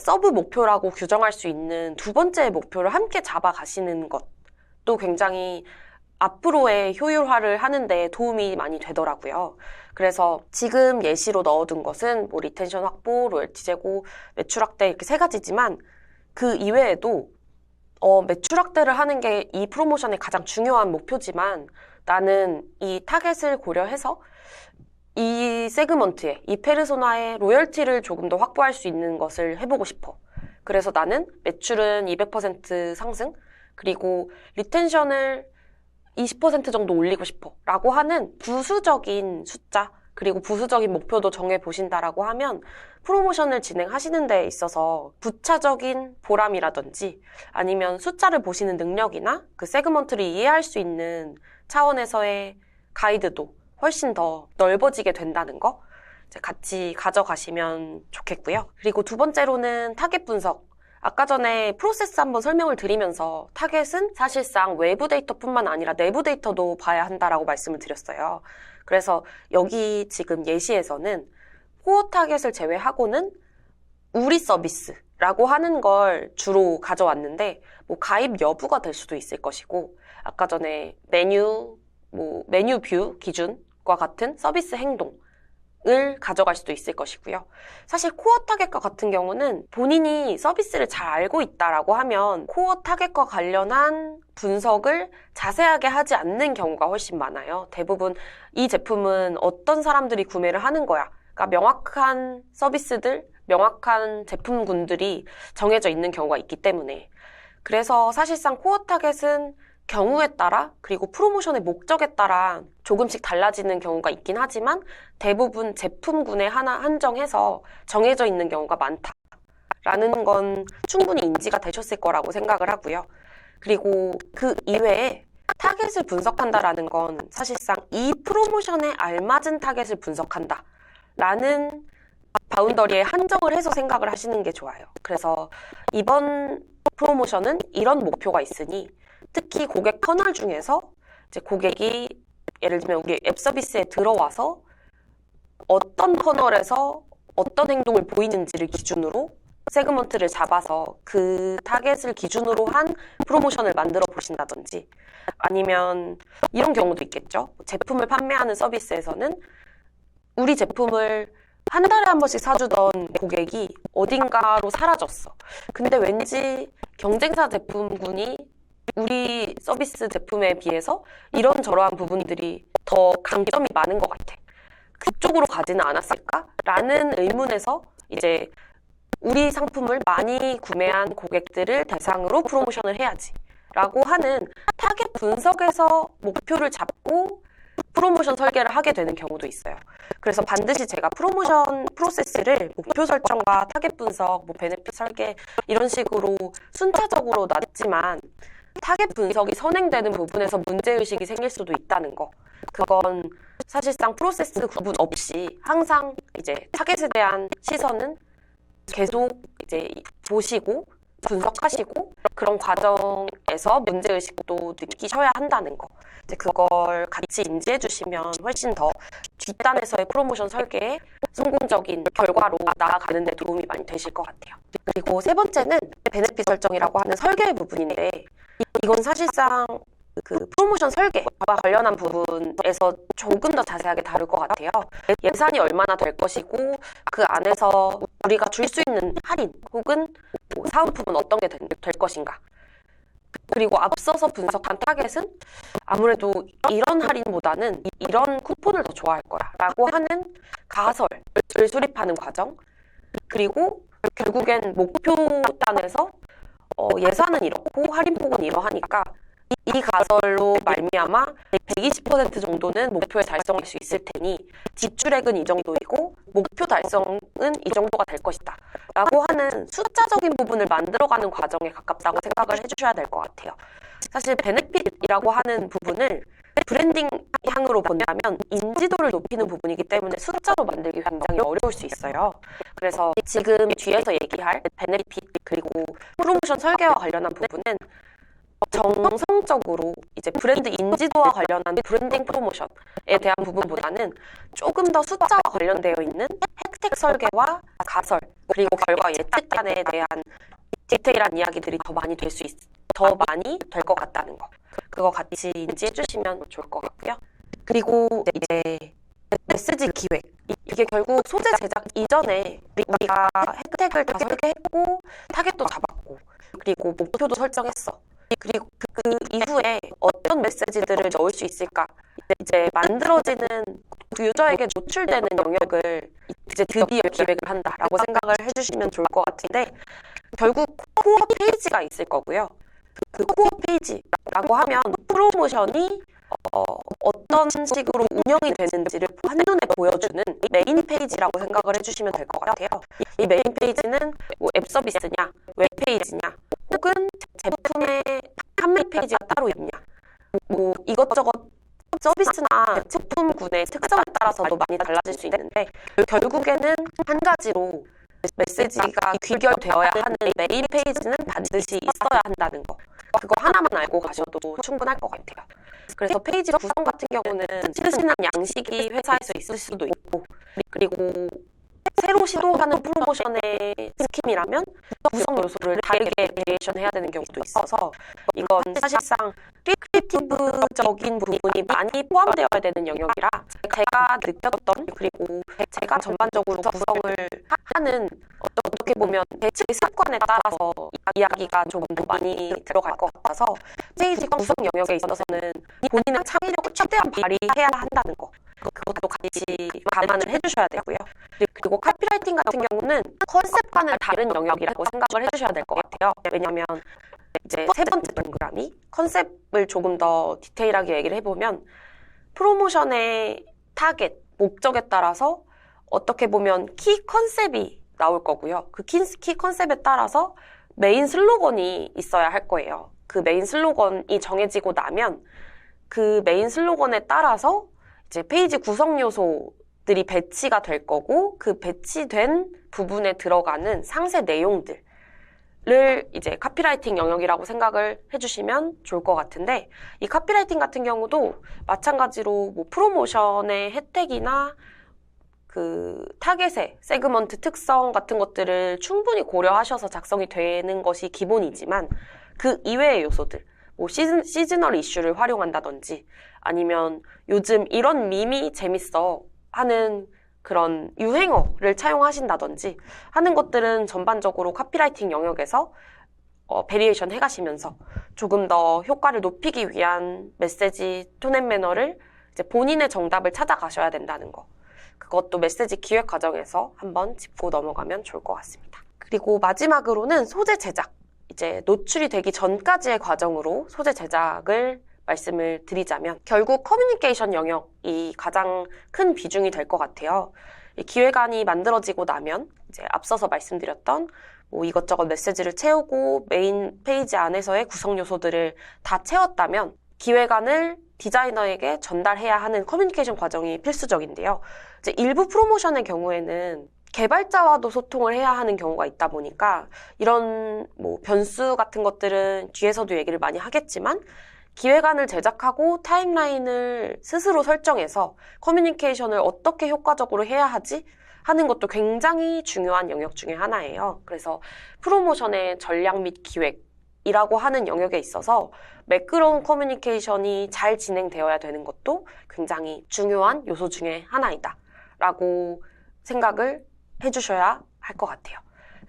서브 목표라고 규정할 수 있는 두 번째 목표를 함께 잡아가시는 것도 굉장히 앞으로의 효율화를 하는데 도움이 많이 되더라고요. 그래서 지금 예시로 넣어둔 것은 뭐 리텐션 확보, 로열티 제고, 매출 확대 이렇게 세 가지지만 그 이외에도 매출 확대를 하는 게 이 프로모션의 가장 중요한 목표지만 나는 이 타겟을 고려해서 이 세그먼트에, 이 페르소나의 로열티를 조금 더 확보할 수 있는 것을 해보고 싶어. 그래서 나는 매출은 200% 상승, 그리고 리텐션을 20% 정도 올리고 싶어. 라고 하는 부수적인 숫자, 그리고 부수적인 목표도 정해보신다라고 하면 프로모션을 진행하시는 데 있어서 부차적인 보람이라든지 아니면 숫자를 보시는 능력이나 그 세그먼트를 이해할 수 있는 차원에서의 가이드도 훨씬 더 넓어지게 된다는 거 이제 같이 가져가시면 좋겠고요. 그리고 두 번째로는 타겟 분석. 아까 전에 프로세스 한번 설명을 드리면서 타겟은 사실상 외부 데이터뿐만 아니라 내부 데이터도 봐야 한다라고 말씀을 드렸어요. 그래서 여기 지금 예시에서는 코어 타겟을 제외하고는 우리 서비스라고 하는 걸 주로 가져왔는데 뭐 가입 여부가 될 수도 있을 것이고 아까 전에 메뉴 뷰 기준과 같은 서비스 행동을 가져갈 수도 있을 것이고요. 사실 코어 타겟과 같은 경우는 본인이 서비스를 잘 알고 있다라고 하면 코어 타겟과 관련한 분석을 자세하게 하지 않는 경우가 훨씬 많아요. 대부분 이 제품은 어떤 사람들이 구매를 하는 거야. 그러니까 명확한 서비스들, 명확한 제품군들이 정해져 있는 경우가 있기 때문에 그래서 사실상 코어 타겟은 경우에 따라 그리고 프로모션의 목적에 따라 조금씩 달라지는 경우가 있긴 하지만 대부분 제품군에 하나 한정해서 정해져 있는 경우가 많다라는 건 충분히 인지가 되셨을 거라고 생각을 하고요. 그리고 그 이외에 타겟을 분석한다라는 건 사실상 이 프로모션에 알맞은 타겟을 분석한다라는 바운더리에 한정을 해서 생각을 하시는 게 좋아요. 그래서 이번 프로모션은 이런 목표가 있으니 특히 고객 터널 중에서 이제 고객이 예를 들면 우리 앱 서비스에 들어와서 어떤 터널에서 어떤 행동을 보이는지를 기준으로 세그먼트를 잡아서 그 타겟을 기준으로 한 프로모션을 만들어 보신다든지 아니면 이런 경우도 있겠죠. 제품을 판매하는 서비스에서는 우리 제품을 한 달에 한 번씩 사주던 고객이 어딘가로 사라졌어. 근데 왠지 경쟁사 제품군이 우리 서비스 제품에 비해서 이런저러한 부분들이 더 강점이 많은 것 같아. 그쪽으로 가지는 않았을까? 라는 의문에서 이제 우리 상품을 많이 구매한 고객들을 대상으로 프로모션을 해야지. 라고 하는 타겟 분석에서 목표를 잡고 프로모션 설계를 하게 되는 경우도 있어요. 그래서 반드시 제가 프로모션 프로세스를 목표 설정과 타겟 분석, 뭐 베네핏 설계 이런 식으로 순차적으로 놨지만 타겟 분석이 선행되는 부분에서 문제의식이 생길 수도 있다는 거. 그건 사실상 프로세스 구분 없이 항상 이제 타겟에 대한 시선은 계속 이제 보시고 분석하시고 그런 과정에서 문제의식도 느끼셔야 한다는 거. 이제 그걸 같이 인지해 주시면 훨씬 더 뒷단에서의 프로모션 설계에 성공적인 결과로 나아가는 데 도움이 많이 되실 것 같아요. 그리고 세 번째는 베네핏 설정이라고 하는 설계의 부분인데 이건 사실상 그 프로모션 설계와 관련한 부분에서 조금 더 자세하게 다룰 것 같아요. 예산이 얼마나 될 것이고 그 안에서 우리가 줄 수 있는 할인 혹은 뭐 사은품은 어떤 게 될 것인가. 그리고 앞서서 분석한 타겟은 아무래도 이런 할인보다는 이런 쿠폰을 더 좋아할 거야 라고 하는 가설을 수립하는 과정. 그리고 결국엔 목표단에서 예산은 이렇고 할인폭은 이러하니까 이 가설로 말미암아 120% 정도는 목표에 달성할 수 있을 테니 지출액은 이 정도이고 목표 달성은 이 정도가 될 것이다 라고 하는 숫자적인 부분을 만들어가는 과정에 가깝다고 생각을 해주셔야 될 것 같아요. 사실 베네핏이라고 하는 부분을 브랜딩 향으로 본다면 인지도를 높이는 부분이기 때문에 숫자로 만들기 굉장히 어려울 수 있어요. 그래서 지금 뒤에서 얘기할 베네핏 그리고 프로모션 설계와 관련한 부분은 정성적으로 이제 브랜드 인지도와 관련한 브랜딩 프로모션에 대한 부분보다는 조금 더 숫자와 관련되어 있는 스택 설계와 가설, 그리고 결과 예측단에 대한 디테일한 이야기들이 더 많이 될 것 같다는 거. 그거 같이 인지해 주시면 좋을 것 같고요. 그리고 이제 메시지 기획. 이게 결국 소재 제작 이전에 우리가 혜택을 다 설계했고, 타겟도 잡았고, 그리고 목표도 설정했어. 그리고 그 이후에 어떤 메시지들을 넣을 수 있을까? 이제 만들어지는 유저에게 노출되는 영역을 이제 드디어 기획을 한다라고 생각을 해주시면 좋을 것 같은데, 결국 코어 페이지가 있을 거고요. 그 코어 페이지라고 하면 프로모션이 어떤 식으로 운영이 되는지를 한눈에 보여주는 메인 페이지라고 생각을 해주시면 될 것 같아요. 이 메인 페이지는 뭐 앱 서비스냐, 웹 페이지냐, 혹은 제품의 판매 페이지가 따로 있냐, 뭐 이것저것 서비스나 제품군의 특성에 따라서도 많이 달라질 수 있는데, 결국에는 한 가지로 메시지가 귀결되어야 하는 메인 페이지는 반드시 있어야 한다는 거. 그거 하나만 알고 가셔도 충분할 것 같아요. 그래서 페이지 구성 같은 경우는 쓰시는 양식이 회사에서 있을 수도 있고, 그리고 새로 시도하는 프로모션의 스킴이라면 구성 요소를 다르게 베리에이션 해야 되는 경우도 있어서, 이건 사실상 크리에이티브적인 부분이 많이 포함되어야 되는 영역이라, 제가 느꼈던, 그리고 제가 전반적으로 구성을 하는 어떻게 보면 제 습관에 따라서 이야기가 좀 더 많이 들어갈 것 같아서, 페이지 구성 영역에 있어서는 본인의 창의력을 최대한 발휘해야 한다는 거, 그것도 같이 감안을 해주셔야 되고요. 그리고 카피라이팅 같은 경우는 컨셉과는 다른 영역이라고 생각을 해주셔야 될 것 같아요. 왜냐하면 이제 세 번째 동그라미, 컨셉을 조금 더 디테일하게 얘기를 해보면, 프로모션의 타겟, 목적에 따라서 어떻게 보면 키 컨셉이 나올 거고요. 그 키 컨셉에 따라서 메인 슬로건이 있어야 할 거예요. 그 메인 슬로건이 정해지고 나면 그 메인 슬로건에 따라서 이제 페이지 구성 요소들이 배치가 될 거고, 그 배치된 부분에 들어가는 상세 내용들을 이제 카피라이팅 영역이라고 생각을 해주시면 좋을 것 같은데, 이 카피라이팅 같은 경우도 마찬가지로 뭐 프로모션의 혜택이나 그 타겟의 세그먼트 특성 같은 것들을 충분히 고려하셔서 작성이 되는 것이 기본이지만, 그 이외의 요소들, 뭐 시즈널 이슈를 활용한다든지, 아니면 요즘 이런 밈이 재밌어 하는 그런 유행어를 차용하신다든지 하는 것들은 전반적으로 카피라이팅 영역에서 베리에이션 해가시면서 조금 더 효과를 높이기 위한 메시지 톤 앤 매너를 이제 본인의 정답을 찾아가셔야 된다는 거. 그것도 메시지 기획 과정에서 한번 짚고 넘어가면 좋을 것 같습니다. 그리고 마지막으로는 소재 제작. 이제 노출이 되기 전까지의 과정으로 소재 제작을 말씀을 드리자면, 결국 커뮤니케이션 영역이 가장 큰 비중이 될 것 같아요. 이 기획안이 만들어지고 나면 이제 앞서서 말씀드렸던 뭐 이것저것 메시지를 채우고 메인 페이지 안에서의 구성 요소들을 다 채웠다면 기획안을 디자이너에게 전달해야 하는 커뮤니케이션 과정이 필수적인데요. 이제 일부 프로모션의 경우에는 개발자와도 소통을 해야 하는 경우가 있다 보니까 이런 뭐 변수 같은 것들은 뒤에서도 얘기를 많이 하겠지만, 기획안을 제작하고 타임라인을 스스로 설정해서 커뮤니케이션을 어떻게 효과적으로 해야 하지? 하는 것도 굉장히 중요한 영역 중에 하나예요. 그래서 프로모션의 전략 및 기획이라고 하는 영역에 있어서 매끄러운 커뮤니케이션이 잘 진행되어야 되는 것도 굉장히 중요한 요소 중에 하나이다 라고 생각을 해주셔야 할 것 같아요.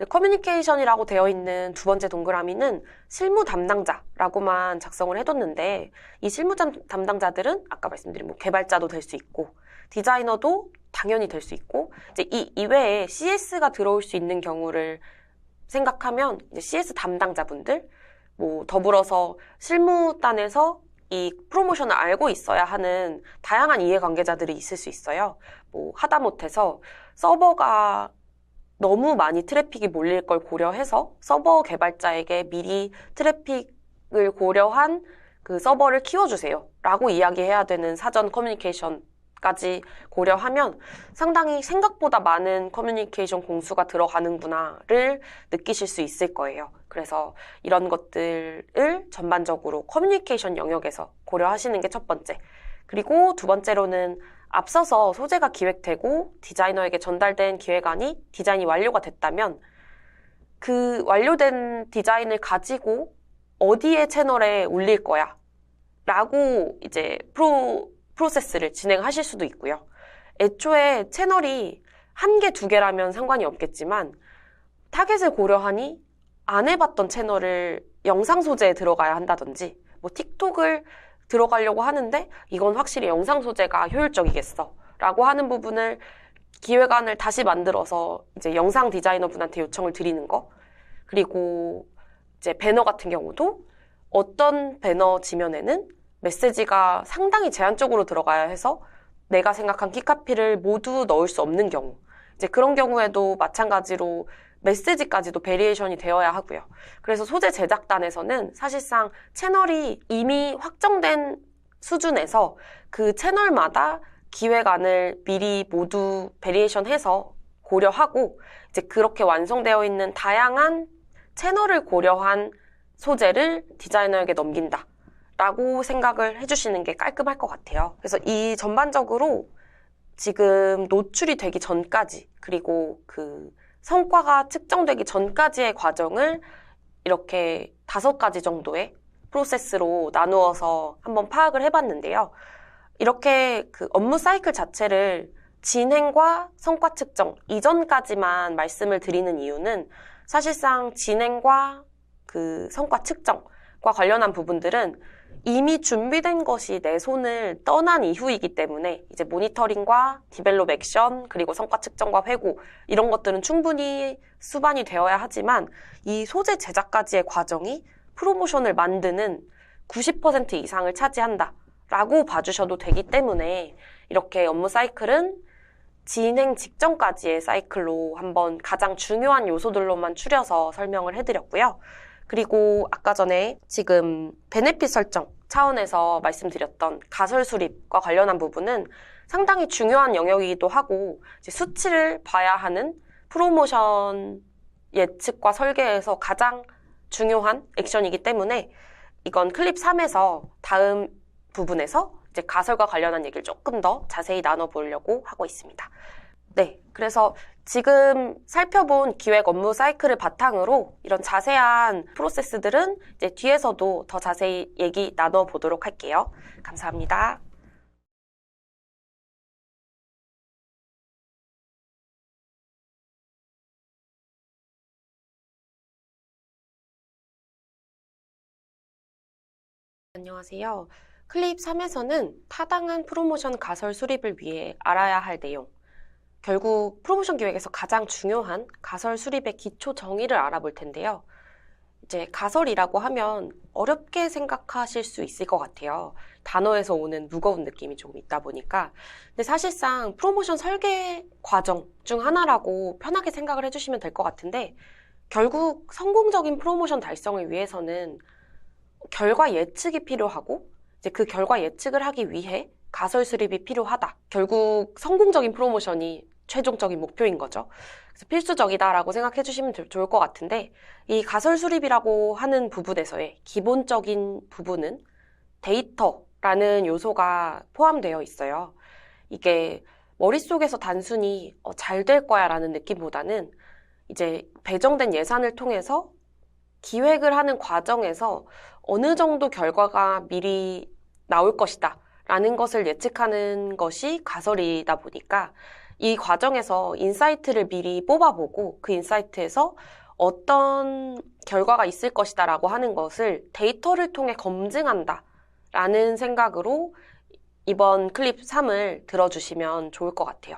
커뮤니케이션이라고 되어 있는 두 번째 동그라미는 실무 담당자라고만 작성을 해뒀는데, 이 실무 담당자들은 아까 말씀드린 뭐 개발자도 될 수 있고 디자이너도 당연히 될 수 있고, 이제 이 이외에 CS가 들어올 수 있는 경우를 생각하면 이제 CS 담당자분들, 뭐 더불어서 실무단에서 이 프로모션을 알고 있어야 하는 다양한 이해관계자들이 있을 수 있어요. 뭐 하다못해서 서버가 너무 많이 트래픽이 몰릴 걸 고려해서 서버 개발자에게 미리 트래픽을 고려한 그 서버를 키워주세요 라고 이야기해야 되는 사전 커뮤니케이션까지 고려하면 상당히 생각보다 많은 커뮤니케이션 공수가 들어가는구나를 느끼실 수 있을 거예요. 그래서 이런 것들을 전반적으로 커뮤니케이션 영역에서 고려하시는 게 첫 번째. 그리고 두 번째로는 앞서서 소재가 기획되고 디자이너에게 전달된 기획안이 디자인이 완료가 됐다면 그 완료된 디자인을 가지고 어디에 채널에 올릴 거야? 라고 이제 프로세스를 진행하실 수도 있고요. 애초에 채널이 1개, 2개라면 상관이 없겠지만 타겟을 고려하니 안 해봤던 채널을 영상 소재에 들어가야 한다든지 뭐 틱톡을 들어가려고 하는데 이건 확실히 영상 소재가 효율적이겠어 라고 하는 부분을 기획안을 다시 만들어서 이제 영상 디자이너 분한테 요청을 드리는 거. 그리고 이제 배너 같은 경우도 어떤 배너 지면에는 메시지가 상당히 제한적으로 들어가야 해서 내가 생각한 키카피를 모두 넣을 수 없는 경우, 이제 그런 경우에도 마찬가지로 메시지까지도 베리에이션이 되어야 하고요. 그래서 소재 제작단에서는 사실상 채널이 이미 확정된 수준에서 그 채널마다 기획안을 미리 모두 베리에이션 해서 고려하고 이제 그렇게 완성되어 있는 다양한 채널을 고려한 소재를 디자이너에게 넘긴다 라고 생각을 해주시는 게 깔끔할 것 같아요. 그래서 이 전반적으로 지금 노출이 되기 전까지 그리고 그 성과가 측정되기 전까지의 과정을 이렇게 5가지 정도의 프로세스로 나누어서 한번 파악을 해봤는데요. 이렇게 그 업무 사이클 자체를 진행과 성과 측정 이전까지만 말씀을 드리는 이유는 사실상 진행과 그 성과 측정과 관련한 부분들은 이미 준비된 것이 내 손을 떠난 이후이기 때문에 이제 모니터링과 디벨롭 액션 그리고 성과 측정과 회고 이런 것들은 충분히 수반이 되어야 하지만 이 소재 제작까지의 과정이 프로모션을 만드는 90% 이상을 차지한다 라고 봐주셔도 되기 때문에 이렇게 업무 사이클은 진행 직전까지의 사이클로 한번 가장 중요한 요소들로만 추려서 설명을 해드렸고요. 그리고 아까 전에 지금 베네핏 설정 차원에서 말씀드렸던 가설 수립과 관련한 부분은 상당히 중요한 영역이기도 하고 이제 수치를 봐야 하는 프로모션 예측과 설계에서 가장 중요한 액션이기 때문에 이건 클립 3에서 다음 부분에서 이제 가설과 관련한 얘기를 조금 더 자세히 나눠보려고 하고 있습니다. 네, 그래서 지금 살펴본 기획 업무 사이클을 바탕으로 이런 자세한 프로세스들은 이제 뒤에서도 더 자세히 얘기 나눠보도록 할게요. 감사합니다. 안녕하세요. 클립 3에서는 타당한 프로모션 가설 수립을 위해 알아야 할 내용, 결국 프로모션 기획에서 가장 중요한 가설 수립의 기초 정의를 알아볼 텐데요. 이제 가설이라고 하면 어렵게 생각하실 수 있을 것 같아요. 단어에서 오는 무거운 느낌이 조금 있다 보니까. 근데 사실상 프로모션 설계 과정 중 하나라고 편하게 생각을 해주시면 될 것 같은데 결국 성공적인 프로모션 달성을 위해서는 결과 예측이 필요하고 이제 그 결과 예측을 하기 위해 가설 수립이 필요하다. 결국 성공적인 프로모션이 최종적인 목표인 거죠. 그래서 필수적이다라고 생각해 주시면 좋을 것 같은데 이 가설 수립이라고 하는 부분에서의 기본적인 부분은 데이터라는 요소가 포함되어 있어요. 이게 머릿속에서 단순히 잘 될 거야 라는 느낌보다는 이제 배정된 예산을 통해서 기획을 하는 과정에서 어느 정도 결과가 미리 나올 것이다 라는 것을 예측하는 것이 가설이다 보니까 이 과정에서 인사이트를 미리 뽑아보고 그 인사이트에서 어떤 결과가 있을 것이다 라고 하는 것을 데이터를 통해 검증한다 라는 생각으로 이번 클립 3을 들어주시면 좋을 것 같아요.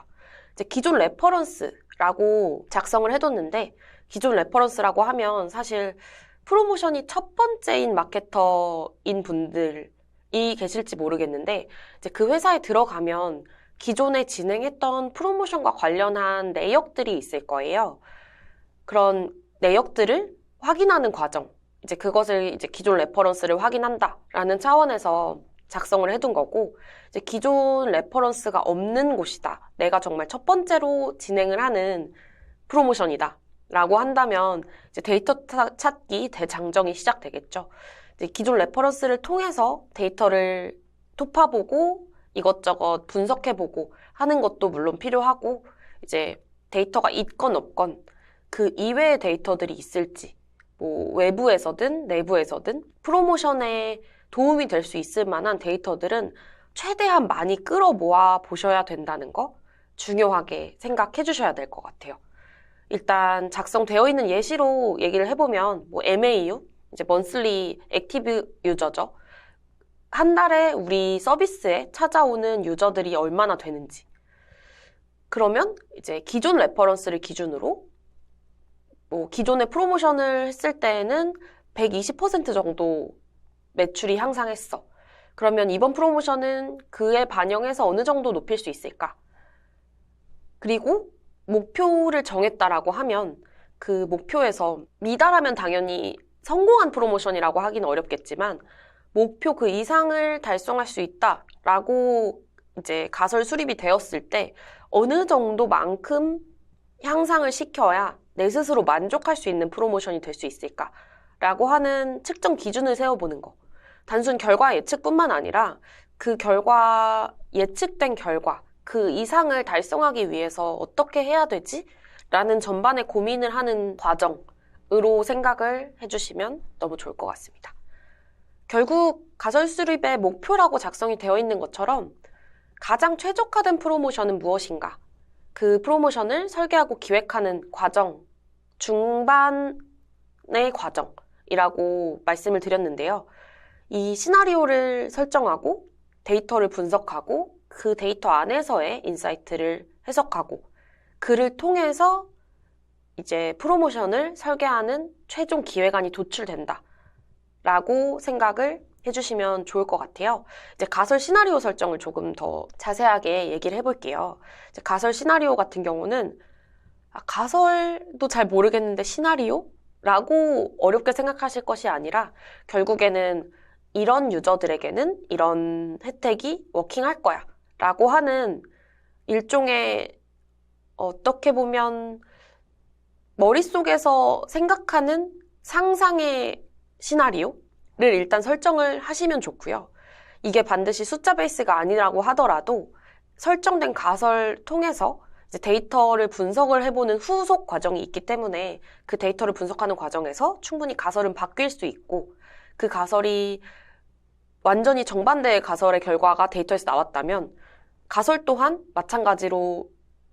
이제 기존 레퍼런스라고 작성을 해뒀는데 기존 레퍼런스라고 하면 사실 프로모션이 첫 번째인 마케터인 분들이 계실지 모르겠는데 이제 그 회사에 들어가면 기존에 진행했던 프로모션과 관련한 내역들이 있을 거예요. 그런 내역들을 확인하는 과정, 이제 그것을 이제 기존 레퍼런스를 확인한다라는 차원에서 작성을 해둔 거고, 이제 기존 레퍼런스가 없는 곳이다. 내가 정말 첫 번째로 진행을 하는 프로모션이다. 라고 한다면 이제 데이터 찾기 대장정이 시작되겠죠. 이제 기존 레퍼런스를 통해서 데이터를 톱파보고 이것저것 분석해보고 하는 것도 물론 필요하고, 이제 데이터가 있건 없건 그 이외의 데이터들이 있을지, 뭐 외부에서든 내부에서든 프로모션에 도움이 될 수 있을 만한 데이터들은 최대한 많이 끌어모아 보셔야 된다는 거 중요하게 생각해 주셔야 될 것 같아요. 일단 작성되어 있는 예시로 얘기를 해보면 뭐 MAU, 이제 monthly active user죠. 한 달에 우리 서비스에 찾아오는 유저들이 얼마나 되는지. 그러면 이제 기존 레퍼런스를 기준으로 뭐 기존에 프로모션을 했을 때에는 120% 정도 매출이 향상했어. 그러면 이번 프로모션은 그에 반영해서 어느 정도 높일 수 있을까? 그리고 목표를 정했다라고 하면 그 목표에서 미달하면 당연히 성공한 프로모션이라고 하기는 어렵겠지만 목표 그 이상을 달성할 수 있다라고 이제 가설 수립이 되었을 때 어느 정도만큼 향상을 시켜야 내 스스로 만족할 수 있는 프로모션이 될 수 있을까라고 하는 측정 기준을 세워보는 거. 단순 결과 예측뿐만 아니라 그 결과, 예측된 결과, 그 이상을 달성하기 위해서 어떻게 해야 되지? 라는 전반의 고민을 하는 과정으로 생각을 해주시면 너무 좋을 것 같습니다. 결국 가설 수립의 목표라고 작성이 되어 있는 것처럼 가장 최적화된 프로모션은 무엇인가? 그 프로모션을 설계하고 기획하는 과정, 중반의 과정이라고 말씀을 드렸는데요. 이 시나리오를 설정하고 데이터를 분석하고 그 데이터 안에서의 인사이트를 해석하고 그를 통해서 이제 프로모션을 설계하는 최종 기획안이 도출된다 라고 생각을 해주시면 좋을 것 같아요. 이제 가설 시나리오 설정을 조금 더 자세하게 얘기를 해볼게요. 이제 가설 시나리오 같은 경우는 가설도 잘 모르겠는데 시나리오? 라고 어렵게 생각하실 것이 아니라 결국에는 이런 유저들에게는 이런 혜택이 워킹할 거야 라고 하는 일종의 어떻게 보면 머릿속에서 생각하는 상상의 시나리오를 일단 설정을 하시면 좋고요. 이게 반드시 숫자 베이스가 아니라고 하더라도 설정된 가설 통해서 이제 데이터를 분석을 해보는 후속 과정이 있기 때문에 그 데이터를 분석하는 과정에서 충분히 가설은 바뀔 수 있고 그 가설이 완전히 정반대의 가설의 결과가 데이터에서 나왔다면 가설 또한 마찬가지로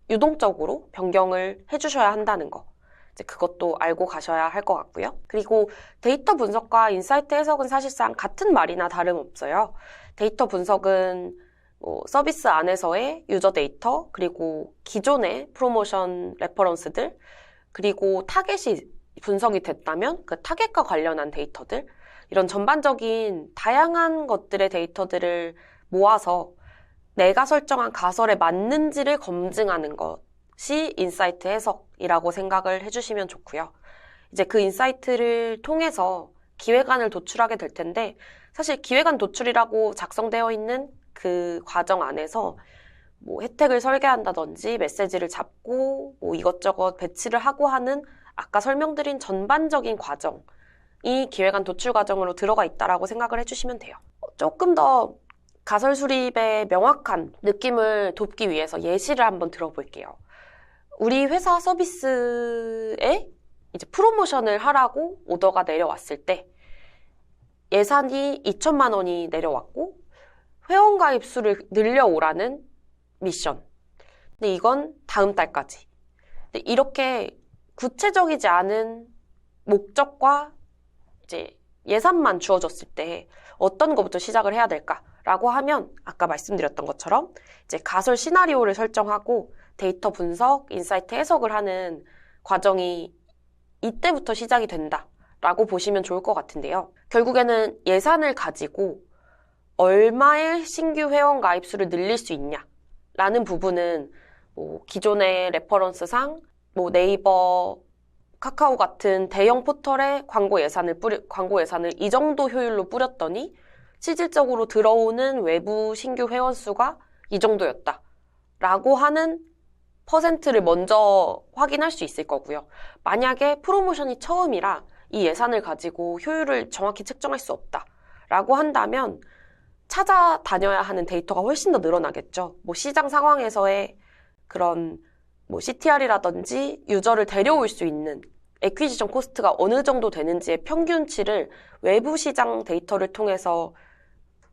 유동적으로 변경을 해주셔야 한다는 거. 이제 그것도 알고 가셔야 할 것 같고요. 그리고 데이터 분석과 인사이트 해석은 사실상 같은 말이나 다름없어요. 데이터 분석은 서비스 안에서의 유저 데이터, 그리고 기존의 프로모션 레퍼런스들, 그리고 타겟이 분석이 됐다면 그 타겟과 관련한 데이터들, 이런 전반적인 다양한 것들의 데이터들을 모아서 내가 설정한 가설에 맞는지를 검증하는 것이 인사이트 해석이라고 생각을 해주시면 좋고요. 이제 그 인사이트를 통해서 기획안을 도출하게 될 텐데 사실 기획안 도출이라고 작성되어 있는 그 과정 안에서 뭐 혜택을 설계한다든지 메시지를 잡고 뭐 이것저것 배치를 하고 하는 아까 설명드린 전반적인 과정이 기획안 도출 과정으로 들어가 있다라고 생각을 해주시면 돼요. 조금 더 가설 수립의 명확한 느낌을 돕기 위해서 예시를 한번 들어볼게요. 우리 회사 서비스에 이제 프로모션을 하라고 오더가 내려왔을 때 예산이 2천만 원이 내려왔고 회원가입 수를 늘려오라는 미션. 근데 이건 다음 달까지. 근데 이렇게 구체적이지 않은 목적과 이제 예산만 주어졌을 때 어떤 것부터 시작을 해야 될까라고 하면 아까 말씀드렸던 것처럼 이제 가설 시나리오를 설정하고 데이터 분석, 인사이트 해석을 하는 과정이 이때부터 시작이 된다라고 보시면 좋을 것 같은데요. 결국에는 예산을 가지고 얼마의 신규 회원 가입 수를 늘릴 수 있냐라는 부분은 뭐 기존의 레퍼런스상 뭐 네이버, 카카오 같은 대형 포털에 광고 예산을 이 정도 효율로 뿌렸더니 실질적으로 들어오는 외부 신규 회원 수가 이 정도였다라고 하는 퍼센트를 먼저 확인할 수 있을 거고요. 만약에 프로모션이 처음이라 이 예산을 가지고 효율을 정확히 측정할 수 없다라고 한다면 찾아다녀야 하는 데이터가 훨씬 더 늘어나겠죠. 뭐 시장 상황에서의 그런 뭐 CTR이라든지 유저를 데려올 수 있는 애퀴지션 코스트가 어느 정도 되는지의 평균치를 외부 시장 데이터를 통해서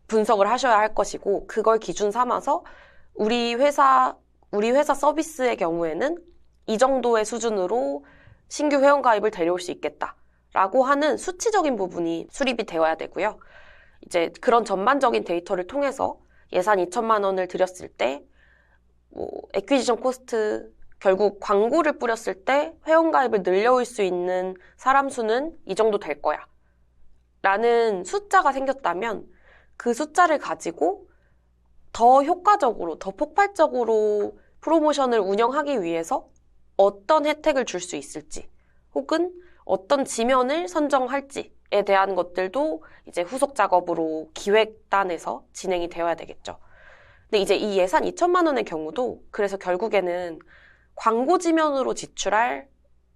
분석을 하셔야 할 것이고, 그걸 기준 삼아서 우리 회사 서비스의 경우에는 이 정도의 수준으로 신규 회원가입을 데려올 수 있겠다라고 하는 수치적인 부분이 수립이 되어야 되고요. 이제 그런 전반적인 데이터를 통해서 예산 2천만 원을 들였을 때 뭐 애퀴지션 코스트, 결국 광고를 뿌렸을 때 회원가입을 늘려올 수 있는 사람 수는 이 정도 될 거야 라는 숫자가 생겼다면, 그 숫자를 가지고 더 효과적으로, 더 폭발적으로 프로모션을 운영하기 위해서 어떤 혜택을 줄 수 있을지, 혹은 어떤 지면을 선정할지에 대한 것들도 이제 후속 작업으로 기획단에서 진행이 되어야 되겠죠. 근데 이제 이 예산 2천만 원의 경우도 그래서 결국에는 광고 지면으로 지출할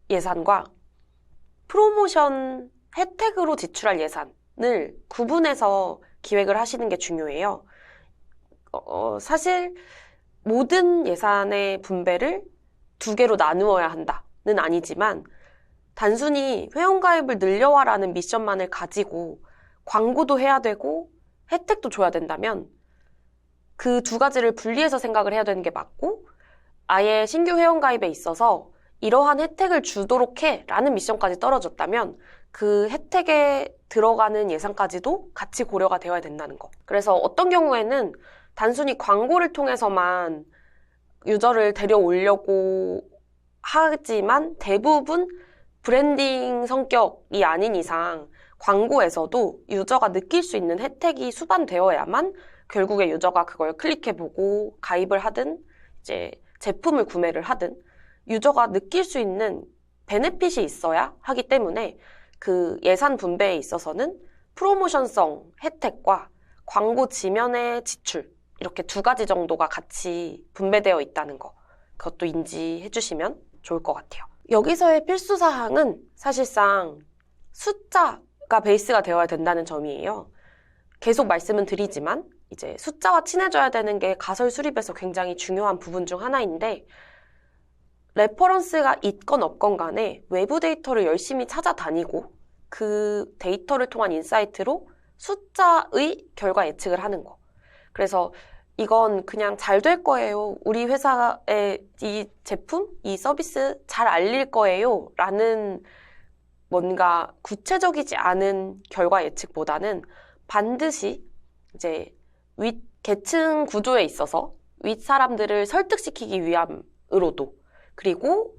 예산과 프로모션 혜택으로 지출할 예산을 구분해서 기획을 하시는 게 중요해요. 사실 모든 예산의 분배를 두 개로 나누어야 한다는 아니지만, 단순히 회원가입을 늘려와라는 미션만을 가지고 광고도 해야 되고 혜택도 줘야 된다면 그 두 가지를 분리해서 생각을 해야 되는 게 맞고, 아예 신규 회원가입에 있어서 이러한 혜택을 주도록 해 라는 미션까지 떨어졌다면 그 혜택에 들어가는 예산까지도 같이 고려가 되어야 된다는 거. 그래서 어떤 경우에는 단순히 광고를 통해서만 유저를 데려오려고 하지만 대부분 브랜딩 성격이 아닌 이상 광고에서도 유저가 느낄 수 있는 혜택이 수반되어야만 결국에 유저가 그걸 클릭해보고 가입을 하든 이제 제품을 구매를 하든 유저가 느낄 수 있는 베네핏이 있어야 하기 때문에, 그 예산 분배에 있어서는 프로모션성 혜택과 광고 지면의 지출, 이렇게 두 가지 정도가 같이 분배되어 있다는 거, 그것도 인지해 주시면 좋을 것 같아요. 여기서의 필수 사항은 사실상 숫자가 베이스가 되어야 된다는 점이에요. 계속 말씀은 드리지만 이제 숫자와 친해져야 되는 게 가설 수립에서 굉장히 중요한 부분 중 하나인데, 레퍼런스가 있건 없건 간에 외부 데이터를 열심히 찾아다니고 그 데이터를 통한 인사이트로 숫자의 결과 예측을 하는 거. 그래서 이건 그냥 잘 될 거예요, 우리 회사의 이 제품, 이 서비스 잘 알릴 거예요 라는 뭔가 구체적이지 않은 결과 예측보다는 반드시 이제 윗 계층 구조에 있어서 윗 사람들을 설득시키기 위함으로도, 그리고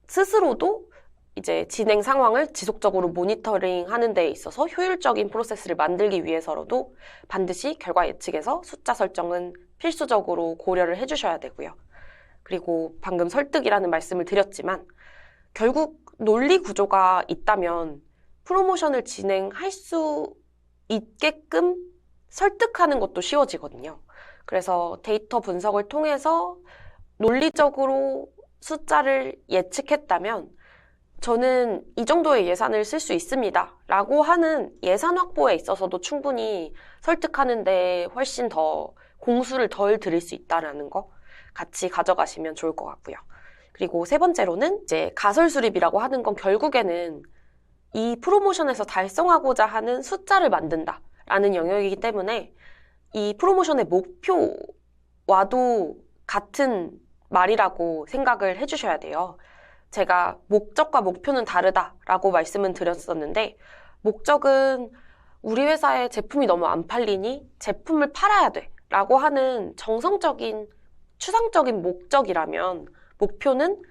스스로도 이제 진행 상황을 지속적으로 모니터링 하는 데 있어서 효율적인 프로세스를 만들기 위해서로도 반드시 결과 예측에서 숫자 설정은 필수적으로 고려를 해주셔야 되고요. 그리고 방금 설득이라는 말씀을 드렸지만 결국 논리 구조가 있다면 프로모션을 진행할 수 있게끔 설득하는 것도 쉬워지거든요. 그래서 데이터 분석을 통해서 논리적으로 숫자를 예측했다면 저는 이 정도의 예산을 쓸 수 있습니다 라고 하는 예산 확보에 있어서도 충분히 설득하는데 훨씬 더 공수를 덜 들일 수 있다는 거 같이 가져가시면 좋을 것 같고요. 그리고 세 번째로는 이제 가설 수립이라고 하는 건 결국에는 이 프로모션에서 달성하고자 하는 숫자를 만든다 라는 영역이기 때문에 이 프로모션의 목표와도 같은 말이라고 생각을 해주셔야 돼요. 제가 목적과 목표는 다르다라고 말씀은 드렸었는데, 목적은 우리 회사의 제품이 너무 안 팔리니 제품을 팔아야 돼 라고 하는 정성적인 추상적인 목적이라면, 목표는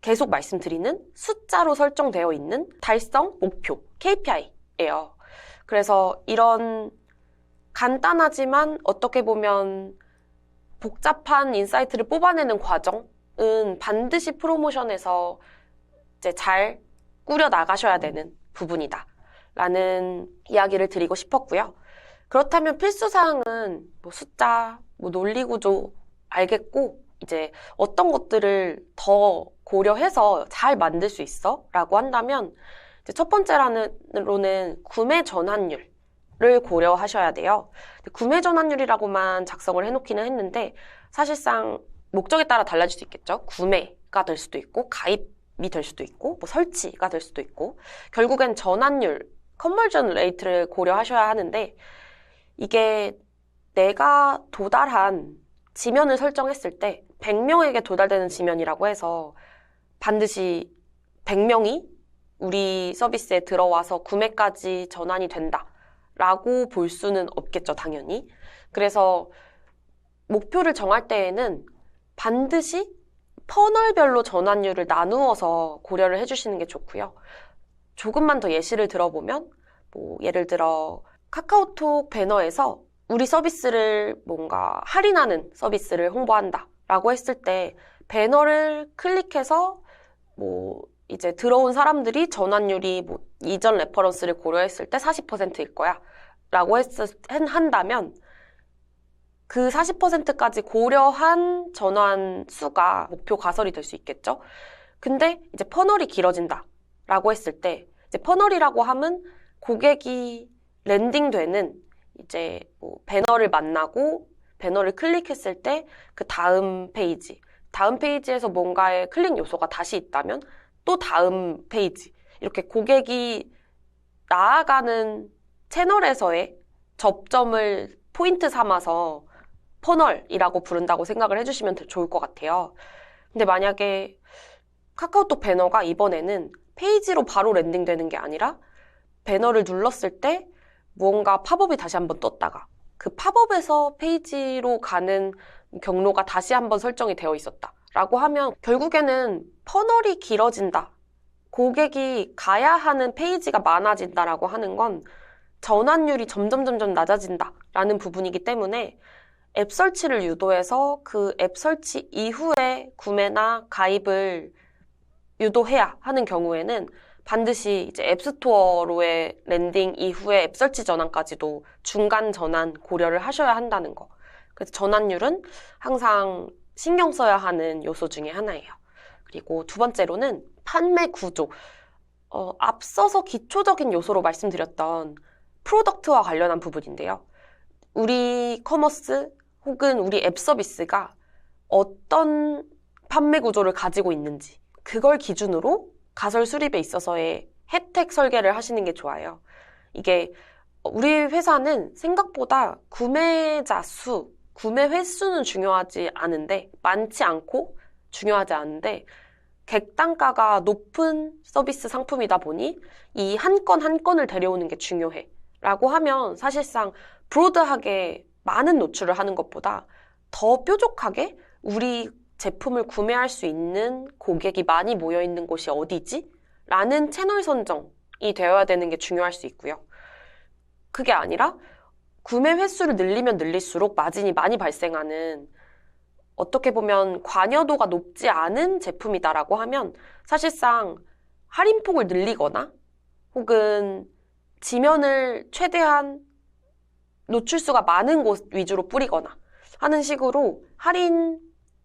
계속 말씀드리는 숫자로 설정되어 있는 달성 목표, KPI예요. 그래서 이런 간단하지만 어떻게 보면 복잡한 인사이트를 뽑아내는 과정은 반드시 프로모션에서 이제 잘 꾸려 나가셔야 되는 부분이다 라는 이야기를 드리고 싶었고요. 그렇다면 필수사항은 뭐 숫자, 뭐 논리구조 알겠고, 이제 어떤 것들을 더 고려해서 잘 만들 수 있어? 라고 한다면 이제 첫 번째로는 구매 전환율, 를 고려하셔야 돼요. 구매 전환율이라고만 작성을 해놓기는 했는데 사실상 목적에 따라 달라질 수 있겠죠. 구매가 될 수도 있고 가입이 될 수도 있고 뭐 설치가 될 수도 있고 결국엔 전환율, 컨버전 레이트를 고려하셔야 하는데 이게 내가 도달한 지면을 설정했을 때 100명에게 도달되는 지면이라고 해서 반드시 100명이 우리 서비스에 들어와서 구매까지 전환이 된다 라고 볼 수는 없겠죠, 당연히. 그래서 목표를 정할 때에는 반드시 퍼널별로 전환율을 나누어서 고려를 해주시는 게 좋고요. 조금만 더 예시를 들어보면 뭐 예를 들어 카카오톡 배너에서 우리 서비스를 뭔가 할인하는 서비스를 홍보한다 라고 했을 때 배너를 클릭해서 뭐 이제 들어온 사람들이 전환율이 뭐 이전 레퍼런스를 고려했을 때 40%일 거야 라고 한다면 그 40%까지 고려한 전환 수가 목표 가설이 될 수 있겠죠. 근데 이제 퍼널이 길어진다 라고 했을 때 이제 퍼널이라고 하면 고객이 랜딩되는 이제 뭐 배너를 만나고 배너를 클릭했을 때 그 다음 페이지에서 뭔가의 클릭 요소가 다시 있다면 또 다음 페이지 이렇게 고객이 나아가는 채널에서의 접점을 포인트 삼아서 퍼널이라고 부른다고 생각을 해주시면 좋을 것 같아요. 근데 만약에 카카오톡 배너가 이번에는 페이지로 바로 랜딩되는 게 아니라 배너를 눌렀을 때 무언가 팝업이 다시 한번 떴다가 그 팝업에서 페이지로 가는 경로가 다시 한번 설정이 되어 있었다 라고 하면 결국에는 퍼널이 길어진다, 고객이 가야 하는 페이지가 많아진다라고 하는 건 전환율이 점점 낮아진다 라는 부분이기 때문에 앱 설치를 유도해서 그 앱 설치 이후에 구매나 가입을 유도해야 하는 경우에는 반드시 이제 앱스토어로의 랜딩 이후에 앱 설치 전환까지도 중간 전환 고려를 하셔야 한다는 거. 그래서 전환율은 항상 신경 써야 하는 요소 중에 하나예요. 그리고 두 번째로는 판매 구조. 앞서서 기초적인 요소로 말씀드렸던 프로덕트와 관련한 부분인데요. 우리 커머스 혹은 우리 앱 서비스가 어떤 판매 구조를 가지고 있는지 그걸 기준으로 가설 수립에 있어서의 혜택 설계를 하시는 게 좋아요. 이게 우리 회사는 생각보다 구매자 수, 구매 횟수는 중요하지 않은데 많지 않고 중요하지 않은데 객단가가 높은 서비스 상품이다 보니 이 한 건 한 건을 데려오는 게 중요해 라고 하면 사실상 브로드하게 많은 노출을 하는 것보다 더 뾰족하게 우리 제품을 구매할 수 있는 고객이 많이 모여있는 곳이 어디지? 라는 채널 선정이 되어야 되는 게 중요할 수 있고요. 그게 아니라 구매 횟수를 늘리면 늘릴수록 마진이 많이 발생하는 어떻게 보면 관여도가 높지 않은 제품이다라고 하면 사실상 할인폭을 늘리거나 혹은 지면을 최대한 노출수가 많은 곳 위주로 뿌리거나 하는 식으로 할인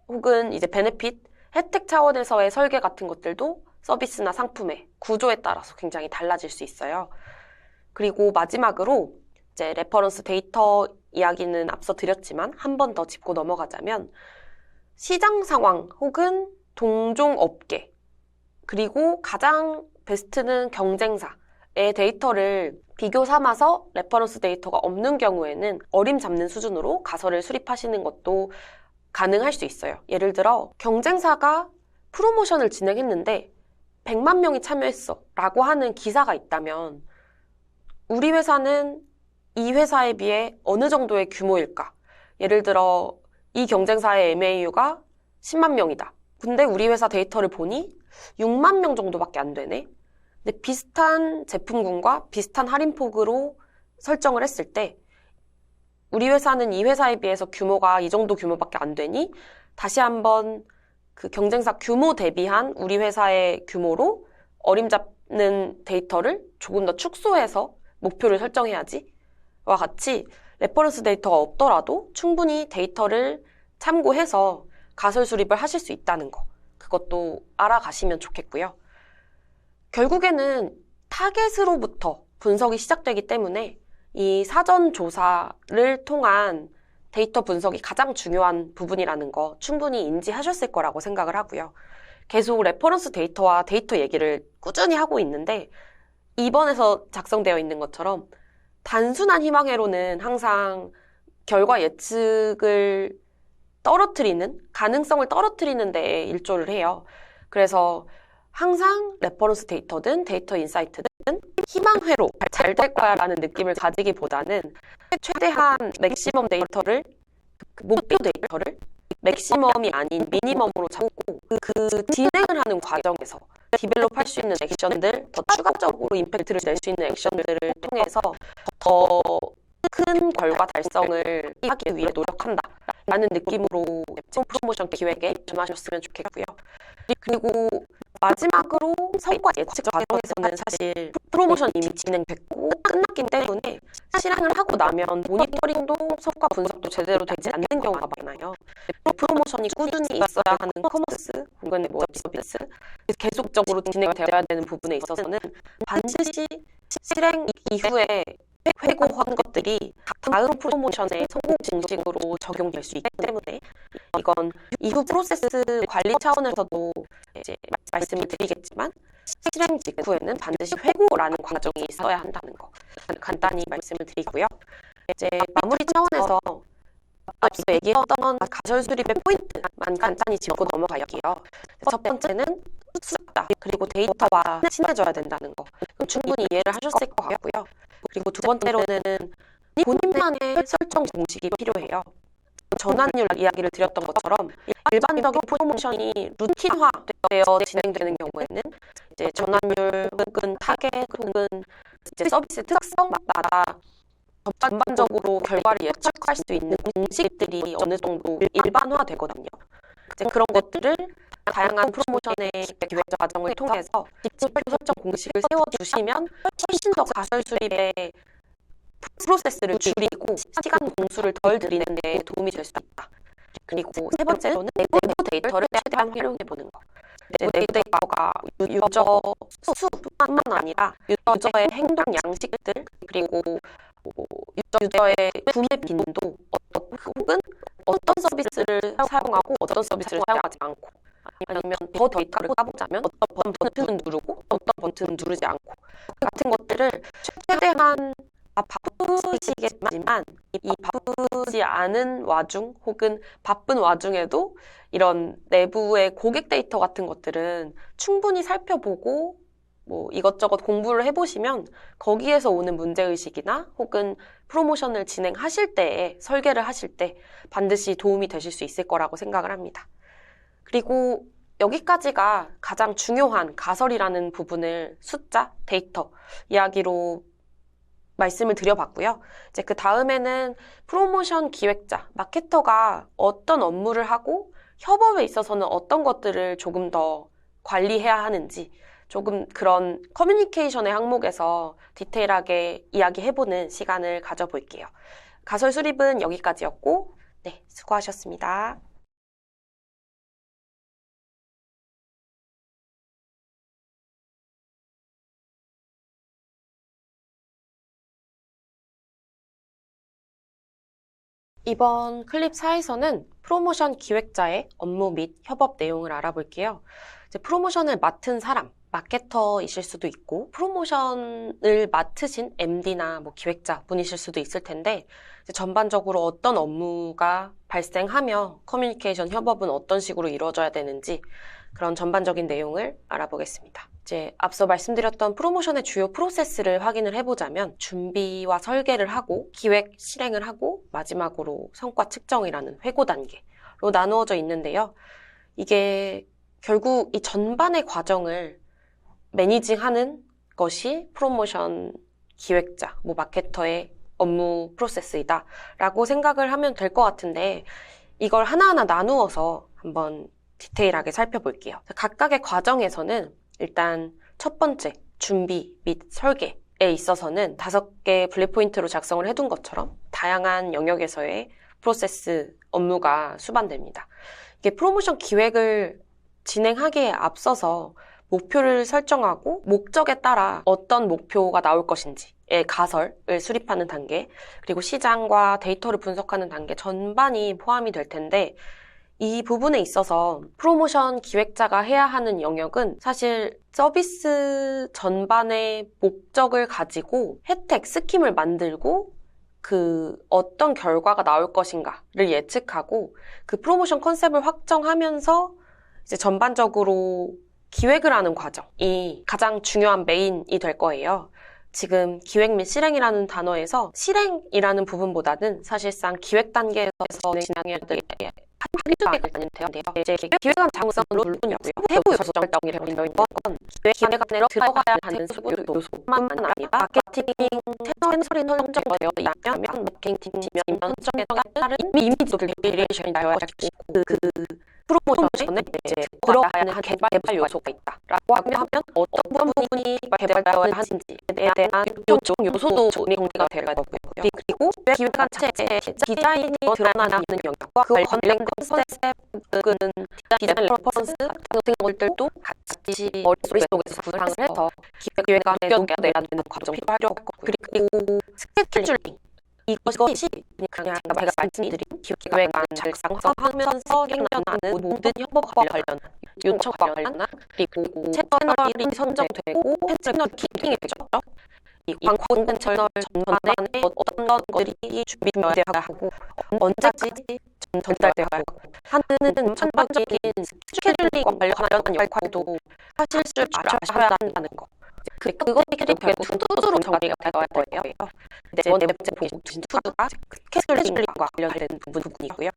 혹은 이제 베네핏, 혜택 차원에서의 설계 같은 것들도 서비스나 상품의 구조에 따라서 굉장히 달라질 수 있어요. 그리고 마지막으로 이제 레퍼런스 데이터 이야기는 앞서 드렸지만 한 번 더 짚고 넘어가자면 시장 상황 혹은 동종 업계 그리고 가장 베스트는 경쟁사의 데이터를 비교 삼아서 레퍼런스 데이터가 없는 경우에는 어림잡는 수준으로 가설을 수립하시는 것도 가능할 수 있어요. 예를 들어 경쟁사가 프로모션을 진행했는데 100만 명이 참여했어 라고 하는 기사가 있다면 우리 회사는 이 회사에 비해 어느 정도의 규모일까? 예를 들어 이 경쟁사의 MAU가 10만 명이다. 근데 우리 회사 데이터를 보니 6만 명 정도밖에 안 되네. 근데 비슷한 제품군과 비슷한 할인폭으로 설정을 했을 때 우리 회사는 이 회사에 비해서 규모가 이 정도 규모밖에 안 되니 다시 한번 그 경쟁사 규모 대비한 우리 회사의 규모로 어림잡는 데이터를 조금 더 축소해서 목표를 설정해야지 와 같이 레퍼런스 데이터가 없더라도 충분히 데이터를 참고해서 가설 수립을 하실 수 있다는 거 그것도 알아가시면 좋겠고요. 결국에는 타겟으로부터 분석이 시작되기 때문에 이 사전 조사를 통한 데이터 분석이 가장 중요한 부분이라는 거 충분히 인지하셨을 거라고 생각을 하고요. 계속 레퍼런스 데이터와 데이터 얘기를 꾸준히 하고 있는데, 2번에서 작성되어 있는 것처럼 단순한 희망회로는 항상 결과 예측을 떨어뜨리는, 가능성을 떨어뜨리는 데 일조를 해요. 그래서 항상 레퍼런스 데이터든 데이터 인사이트든 희망회로 잘 될 거야 라는 느낌을 가지기보다는 최대한 맥시멈 데이터를, 목표 데이터를 맥시멈이 아닌 미니멈으로 잡고 그 진행을 하는 과정에서 디벨롭 할 수 있는 액션들, 더 추가적으로 임팩트를 낼 수 있는 액션들을 통해서 더 큰 결과 달성을 하기 위해 노력한다 라는 느낌으로 프로모션 기획에 임하셨으면 좋겠고요. 그리고 마지막으로 성과 예측 과정에서는 사실 프로모션 이미 진행됐고 끝났기 때문에 실행을 하고 나면 모니터링도 성과 분석도 제대로 되지 않는 경우가 많아요. 프로모션이 꾸준히 있어야 하는 커머스 혹은 뭐 서비스, 계속적으로 진행되어야 되는 부분에 있어서는 반드시 실행 이후에 회고한 것들이 다음 프로모션의 성공 공식으로 적용될 수 있기 때문에 이건 이후 프로세스 관리 차원에서도 이제 말씀을 드리겠지만 실행 직후에는 반드시 회고라는 과정이 있어야 한다는 거 간단히 말씀을 드리고요. 이제 마무리 차원에서 앞서 얘기했던 가설 수립의 포인트만 간단히 짚고 넘어갈게요. 첫 번째는 숫자 그리고 데이터와 친해져야 된다는 거. 충분히 이해를 하셨을 것 같고요. 그리고 두 번째로는 본인만의 설정 공식이 필요해요. 전환율 이야기를 드렸던 것처럼 일반적인 프로모션이 루틴화되어 진행되는 경우에는 이제 전환율 혹은 타겟 혹은 이제 서비스 특성마다 전반적으로 결과를 예측할 수 있는 공식들이 어느 정도 일반화되거든요. 이제 그런 것들을 다양한 프로모션의 기획 과정을 통해서 지표 설정 공식을 세워주시면 훨씬 더 가설 수립의 프로세스를 줄이고 시간 공수를 덜 들이는 데 도움이 될 수 있다. 그리고 세 번째로는 내부 데이터를 최대한 활용해보는 거. 내부 데이터가 유저 수뿐만 아니라 유저의 행동 양식들 그리고 유저의 구매 빈도 혹은 어떤 서비스를 사용하고 어떤 서비스를 사용하지 않고 아니면 더 데이터를 까보자면 어떤 버튼은 누르고 어떤 버튼은 누르지 않고 같은 것들을 최대한 바쁘시겠지만 이 바쁘지 않은 와중 혹은 바쁜 와중에도 이런 내부의 고객 데이터 같은 것들은 충분히 살펴보고 뭐 이것저것 공부를 해보시면 거기에서 오는 문제의식이나 혹은 프로모션을 진행하실 때에 설계를 하실 때 반드시 도움이 되실 수 있을 거라고 생각을 합니다. 그리고 여기까지가 가장 중요한 가설이라는 부분을 숫자, 데이터 이야기로 말씀을 드려봤고요. 이제 그 다음에는 프로모션 기획자, 마케터가 어떤 업무를 하고 협업에 있어서는 어떤 것들을 조금 더 관리해야 하는지 조금 그런 커뮤니케이션의 항목에서 디테일하게 이야기해보는 시간을 가져볼게요. 가설 수립은 여기까지였고, 네, 수고하셨습니다. 이번 클립 4에서는 프로모션 기획자의 업무 및 협업 내용을 알아볼게요. 이제 프로모션을 맡은 사람, 마케터이실 수도 있고 프로모션을 맡으신 MD나 뭐 기획자 분이실 수도 있을 텐데 이제 전반적으로 어떤 업무가 발생하며 커뮤니케이션 협업은 어떤 식으로 이루어져야 되는지 그런 전반적인 내용을 알아보겠습니다. 이제 앞서 말씀드렸던 프로모션의 주요 프로세스를 확인을 해보자면 준비와 설계를 하고 기획, 실행을 하고 마지막으로 성과 측정이라는 회고 단계로 나누어져 있는데요. 이게 결국 이 전반의 과정을 매니징하는 것이 프로모션 기획자, 뭐 마케터의 업무 프로세스이다 라고 생각을 하면 될 것 같은데 이걸 하나하나 나누어서 한번 디테일하게 살펴볼게요. 각각의 과정에서는 일단 첫 번째 준비 및 설계에 있어서는 5개 블랙 포인트로 작성을 해둔 것처럼 다양한 영역에서의 프로세스 업무가 수반됩니다. 이게 프로모션 기획을 진행하기에 앞서서 목표를 설정하고 목적에 따라 어떤 목표가 나올 것인지의 가설을 수립하는 단계, 그리고 시장과 데이터를 분석하는 단계 전반이 포함이 될 텐데, 이 부분에 있어서 프로모션 기획자가 해야 하는 영역은 사실 서비스 전반의 목적을 가지고 혜택, 스킴을 만들고 그 어떤 결과가 나올 것인가를 예측하고 그 프로모션 컨셉을 확정하면서 이제 전반적으로 기획을 하는 과정이 가장 중요한 메인이 될 거예요. 지금 기획 및 실행이라는 단어에서 실행이라는 부분보다는 사실상 기획 단계에서 진행해야 될 한두 개가 아닌데요. 이제 기획안 작성은 물론이고요. 세부 결정을 되어 있는 건 기획 안에 들어가야 하는 세부 요소만 아니라 마케팅 채널 설정되어 있다면 마케팅 팀이면 설정에 따른 이미지도 베리에이션이 나와야 되고 그 프로모션에 이제 들어가야 하는 개발 요소가 있다라고 하면 어떤 부분이 개발되어야 하는지에 대한 요소도 정리가 되어야 되고요. 그리고 기획안 자체에 디자인이 드러나는 영역과 그 관련 컨셉 혹은 디자인 레퍼런스 같은 것들도 같이 머릿속에서 구상을 해서 기획안에 녹여내야 되는 과정이 필요하고, 그리고 스케줄링, 이것이 그냥 제가 말씀드린 기획안 작성하면서 생겨나는 모든 협업과 관련 요청과 관련, 그리고 채널이 선정되고 채널 기획이 되죠. 이 광고 채널 전반에 어떤 것들이 준비되어야 하고 언제까지 전달되어야 하고 하는 전반적인 스케줄링과 관련한 역할도 사실을 맞춰야 한다는 거. 그것들이 결국 투두로 정리가 되어야 거예요. 네 번째 보신 투두가 스케줄링과 관련된 부분이고요.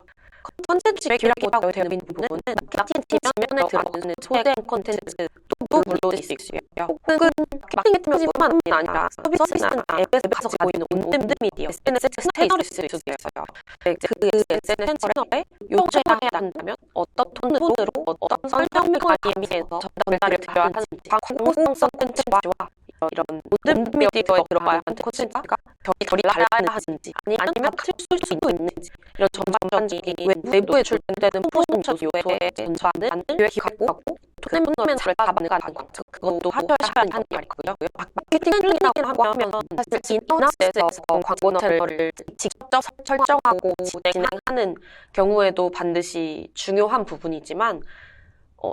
컨텐츠 기획이 되는 부분은 마케팅 지면에 들어가는 소된 컨텐츠도 물론 있을 수 있어요. 혹은 마케팅 팀뿐만 아니라 서비스나 앱에서 가서 보이는 온데미디어 SNS 채널일 수도 있어요. 그 SNS 채널에 요청해야 한다면 어떤 톤으로 어떤 설명을 가미해서 전달을 드려야 하는지, 광고성 콘텐츠와 이런 온데미디어에 들어가야 하는 콘텐츠가 결이 나야 하는지 아니면 같이 쓸 수 있는지, 이런 전반적인 외부에 출연되는 프로모션 요소의 전반을 기획하고 톤앤멘트를 다 만들어가는 과정, 그것도 하셔야 하는 말이고요. 마케팅 플랜이라고 하면 사실 인하우스에서 광고 채널을 직접 설정하고 진행하는 경우에도 반드시 중요한 부분이지만,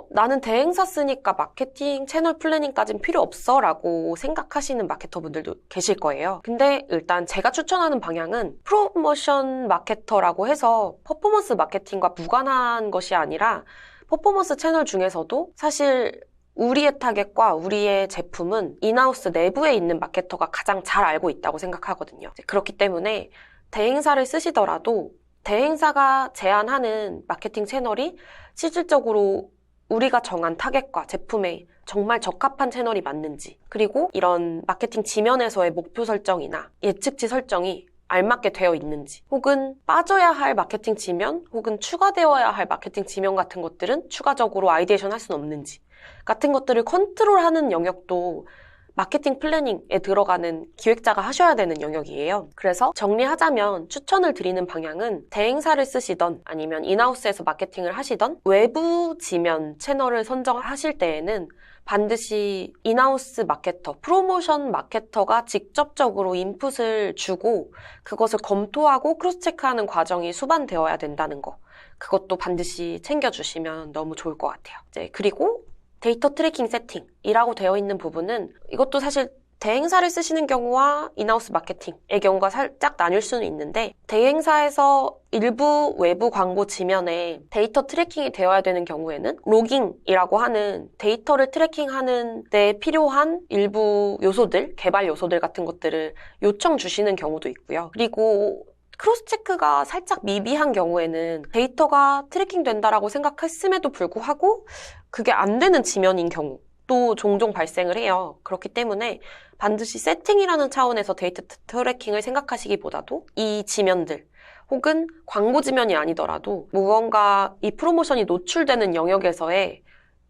나는 대행사 쓰니까 마케팅 채널 플래닝까지는 필요 없어 라고 생각하시는 마케터분들도 계실 거예요. 근데 일단 제가 추천하는 방향은 프로모션 마케터라고 해서 퍼포먼스 마케팅과 무관한 것이 아니라, 퍼포먼스 채널 중에서도 사실 우리의 타겟과 우리의 제품은 인하우스 내부에 있는 마케터가 가장 잘 알고 있다고 생각하거든요. 그렇기 때문에 대행사를 쓰시더라도 대행사가 제안하는 마케팅 채널이 실질적으로 우리가 정한 타겟과 제품에 정말 적합한 채널이 맞는지, 그리고 이런 마케팅 지면에서의 목표 설정이나 예측치 설정이 알맞게 되어 있는지, 혹은 빠져야 할 마케팅 지면, 혹은 추가되어야 할 마케팅 지면 같은 것들은 추가적으로 아이디에이션 할 수는 없는지 같은 것들을 컨트롤하는 영역도 마케팅 플래닝에 들어가는 기획자가 하셔야 되는 영역이에요. 그래서 정리하자면 추천을 드리는 방향은 대행사를 쓰시던 아니면 인하우스에서 마케팅을 하시던 외부 지면 채널을 선정하실 때에는 반드시 인하우스 마케터, 프로모션 마케터가 직접적으로 인풋을 주고 그것을 검토하고 크로스 체크하는 과정이 수반되어야 된다는 거, 그것도 반드시 챙겨주시면 너무 좋을 것 같아요. 이제 그리고 데이터 트래킹 세팅이라고 되어 있는 부분은 이것도 사실 대행사를 쓰시는 경우와 인하우스 마케팅의 경우가 살짝 나뉠 수는 있는데, 대행사에서 일부 외부 광고 지면에 데이터 트래킹이 되어야 되는 경우에는 로깅이라고 하는 데이터를 트래킹하는 데 필요한 일부 요소들, 개발 요소들 같은 것들을 요청 주시는 경우도 있고요. 그리고 크로스 체크가 살짝 미비한 경우에는 데이터가 트래킹 된다라고 생각했음에도 불구하고 그게 안 되는 지면인 경우도 종종 발생을 해요. 그렇기 때문에 반드시 세팅이라는 차원에서 데이터 트래킹을 생각하시기보다도 이 지면들, 혹은 광고 지면이 아니더라도 무언가 이 프로모션이 노출되는 영역에서의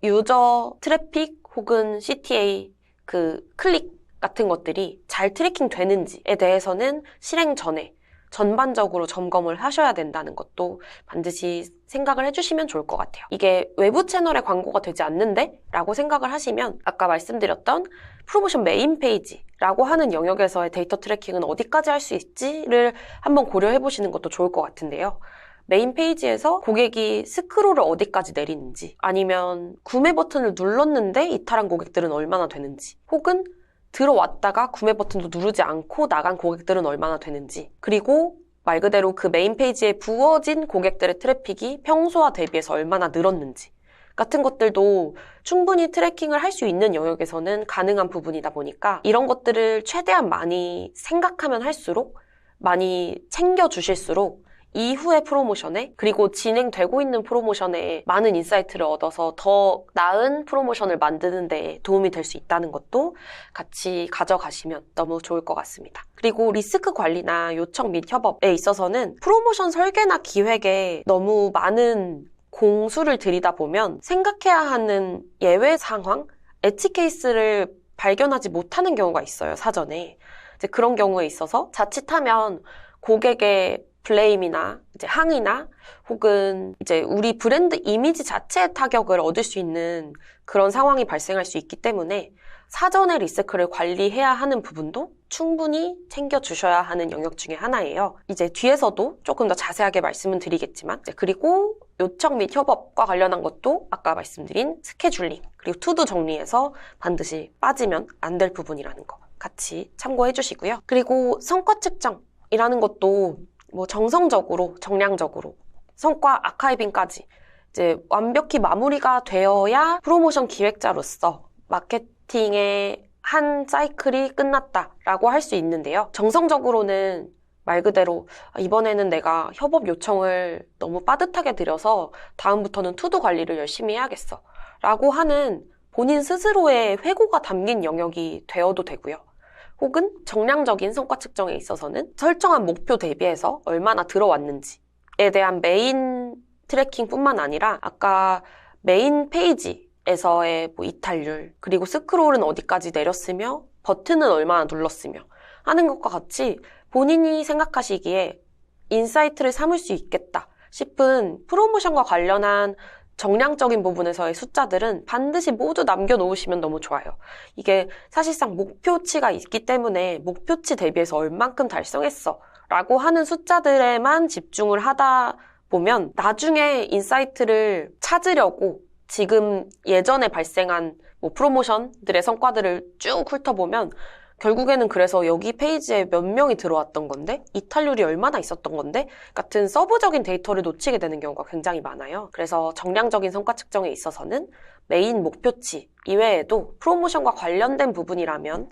유저 트래픽 혹은 CTA, 그 클릭 같은 것들이 잘 트래킹 되는지에 대해서는 실행 전에 전반적으로 점검을 하셔야 된다는 것도 반드시 생각을 해주시면 좋을 것 같아요. 이게 외부 채널의 광고가 되지 않는데? 라고 생각을 하시면 아까 말씀드렸던 프로모션 메인 페이지라고 하는 영역에서의 데이터 트래킹은 어디까지 할 수 있지를 한번 고려해 보시는 것도 좋을 것 같은데요. 메인 페이지에서 고객이 스크롤을 어디까지 내리는지, 아니면 구매 버튼을 눌렀는데 이탈한 고객들은 얼마나 되는지, 혹은 들어왔다가 구매 버튼도 누르지 않고 나간 고객들은 얼마나 되는지, 그리고 말 그대로 그 메인 페이지에 부어진 고객들의 트래픽이 평소와 대비해서 얼마나 늘었는지 같은 것들도 충분히 트래킹을 할 수 있는 영역에서는 가능한 부분이다 보니까 이런 것들을 최대한 많이 생각하면 할수록, 많이 챙겨주실수록 이후의 프로모션에, 그리고 진행되고 있는 프로모션에 많은 인사이트를 얻어서 더 나은 프로모션을 만드는 데 도움이 될 수 있다는 것도 같이 가져가시면 너무 좋을 것 같습니다. 그리고 리스크 관리나 요청 및 협업에 있어서는 프로모션 설계나 기획에 너무 많은 공수를 들이다 보면 생각해야 하는 예외 상황, 엣지 케이스를 발견하지 못하는 경우가 있어요, 사전에. 이제 그런 경우에 있어서 자칫하면 고객의 블레임이나 이제 항의나 혹은 이제 우리 브랜드 이미지 자체의 타격을 얻을 수 있는 그런 상황이 발생할 수 있기 때문에 사전에 리스크를 관리해야 하는 부분도 충분히 챙겨주셔야 하는 영역 중에 하나예요. 이제 뒤에서도 조금 더 자세하게 말씀은 드리겠지만, 그리고 요청 및 협업과 관련한 것도 아까 말씀드린 스케줄링, 그리고 투두 정리에서 반드시 빠지면 안 될 부분이라는 거 같이 참고해 주시고요. 그리고 성과 측정이라는 것도 뭐 정성적으로, 정량적으로 성과 아카이빙까지 이제 완벽히 마무리가 되어야 프로모션 기획자로서 마케팅의 한 사이클이 끝났다라고 할 수 있는데요. 정성적으로는 말 그대로 이번에는 내가 협업 요청을 너무 빠듯하게 드려서 다음부터는 투두 관리를 열심히 해야겠어 라고 하는 본인 스스로의 회고가 담긴 영역이 되어도 되고요. 혹은 정량적인 성과 측정에 있어서는 설정한 목표 대비해서 얼마나 들어왔는지에 대한 메인 트래킹뿐만 아니라 아까 메인 페이지에서의 뭐 이탈률, 그리고 스크롤은 어디까지 내렸으며 버튼은 얼마나 눌렀으며 하는 것과 같이 본인이 생각하시기에 인사이트를 삼을 수 있겠다 싶은 프로모션과 관련한 정량적인 부분에서의 숫자들은 반드시 모두 남겨놓으시면 너무 좋아요. 이게 사실상 목표치가 있기 때문에 목표치 대비해서 얼만큼 달성했어 라고 하는 숫자들에만 집중을 하다 보면 나중에 인사이트를 찾으려고 지금 예전에 발생한 뭐 프로모션들의 성과들을 쭉 훑어보면 결국에는 그래서 여기 페이지에 몇 명이 들어왔던 건데, 이탈률이 얼마나 있었던 건데 같은 서브적인 데이터를 놓치게 되는 경우가 굉장히 많아요. 그래서 정량적인 성과 측정에 있어서는 메인 목표치 이외에도 프로모션과 관련된 부분이라면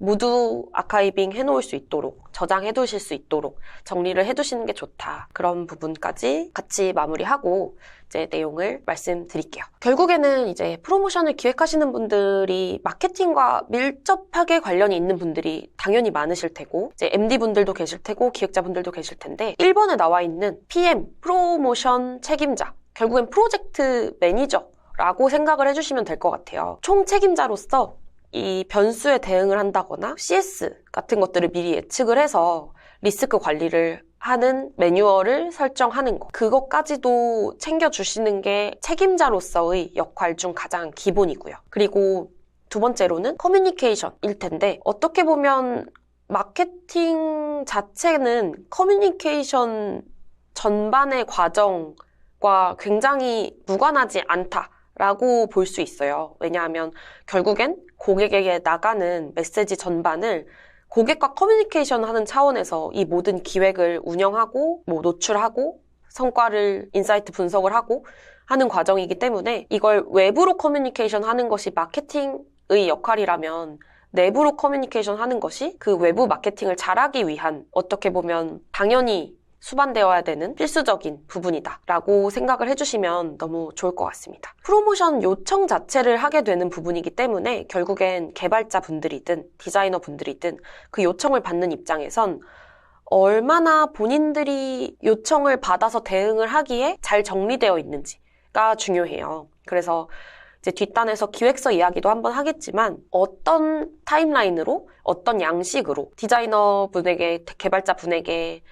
모두 아카이빙 해놓을 수 있도록, 저장해 두실 수 있도록 정리를 해두시는 게 좋다. 그런 부분까지 같이 마무리하고 이제 내용을 말씀드릴게요. 결국에는 이제 프로모션을 기획하시는 분들이 마케팅과 밀접하게 관련이 있는 분들이 당연히 많으실 테고, 이제 MD분들도 계실 테고, 기획자분들도 계실 텐데, 1번에 나와 있는 PM, 프로모션 책임자, 결국엔 프로젝트 매니저라고 생각을 해주시면 될 것 같아요. 총 책임자로서 이 변수에 대응을 한다거나 CS 같은 것들을 미리 예측을 해서 리스크 관리를 하는 매뉴얼을 설정하는 것, 그것까지도 챙겨주시는 게 책임자로서의 역할 중 가장 기본이고요. 그리고 두 번째로는 커뮤니케이션일 텐데, 어떻게 보면 마케팅 자체는 커뮤니케이션 전반의 과정과 굉장히 무관하지 않다라고 볼 수 있어요. 왜냐하면 결국엔 고객에게 나가는 메시지 전반을 고객과 커뮤니케이션 하는 차원에서 이 모든 기획을 운영하고 뭐 노출하고 성과를 인사이트 분석을 하고 하는 과정이기 때문에 이걸 외부로 커뮤니케이션 하는 것이 마케팅의 역할이라면 내부로 커뮤니케이션 하는 것이 그 외부 마케팅을 잘하기 위한, 어떻게 보면 당연히 수반되어야 되는 필수적인 부분이다 라고 생각을 해주시면 너무 좋을 것 같습니다. 프로모션 요청 자체를 하게 되는 부분이기 때문에 결국엔 개발자 분들이든 디자이너 분들이든 그 요청을 받는 입장에선 얼마나 본인들이 요청을 받아서 대응을 하기에 잘 정리되어 있는지가 중요해요. 그래서 이제 뒷단에서 기획서 이야기도 한번 하겠지만 어떤 타임라인으로, 어떤 양식으로 디자이너 분에게, 개발자 분에게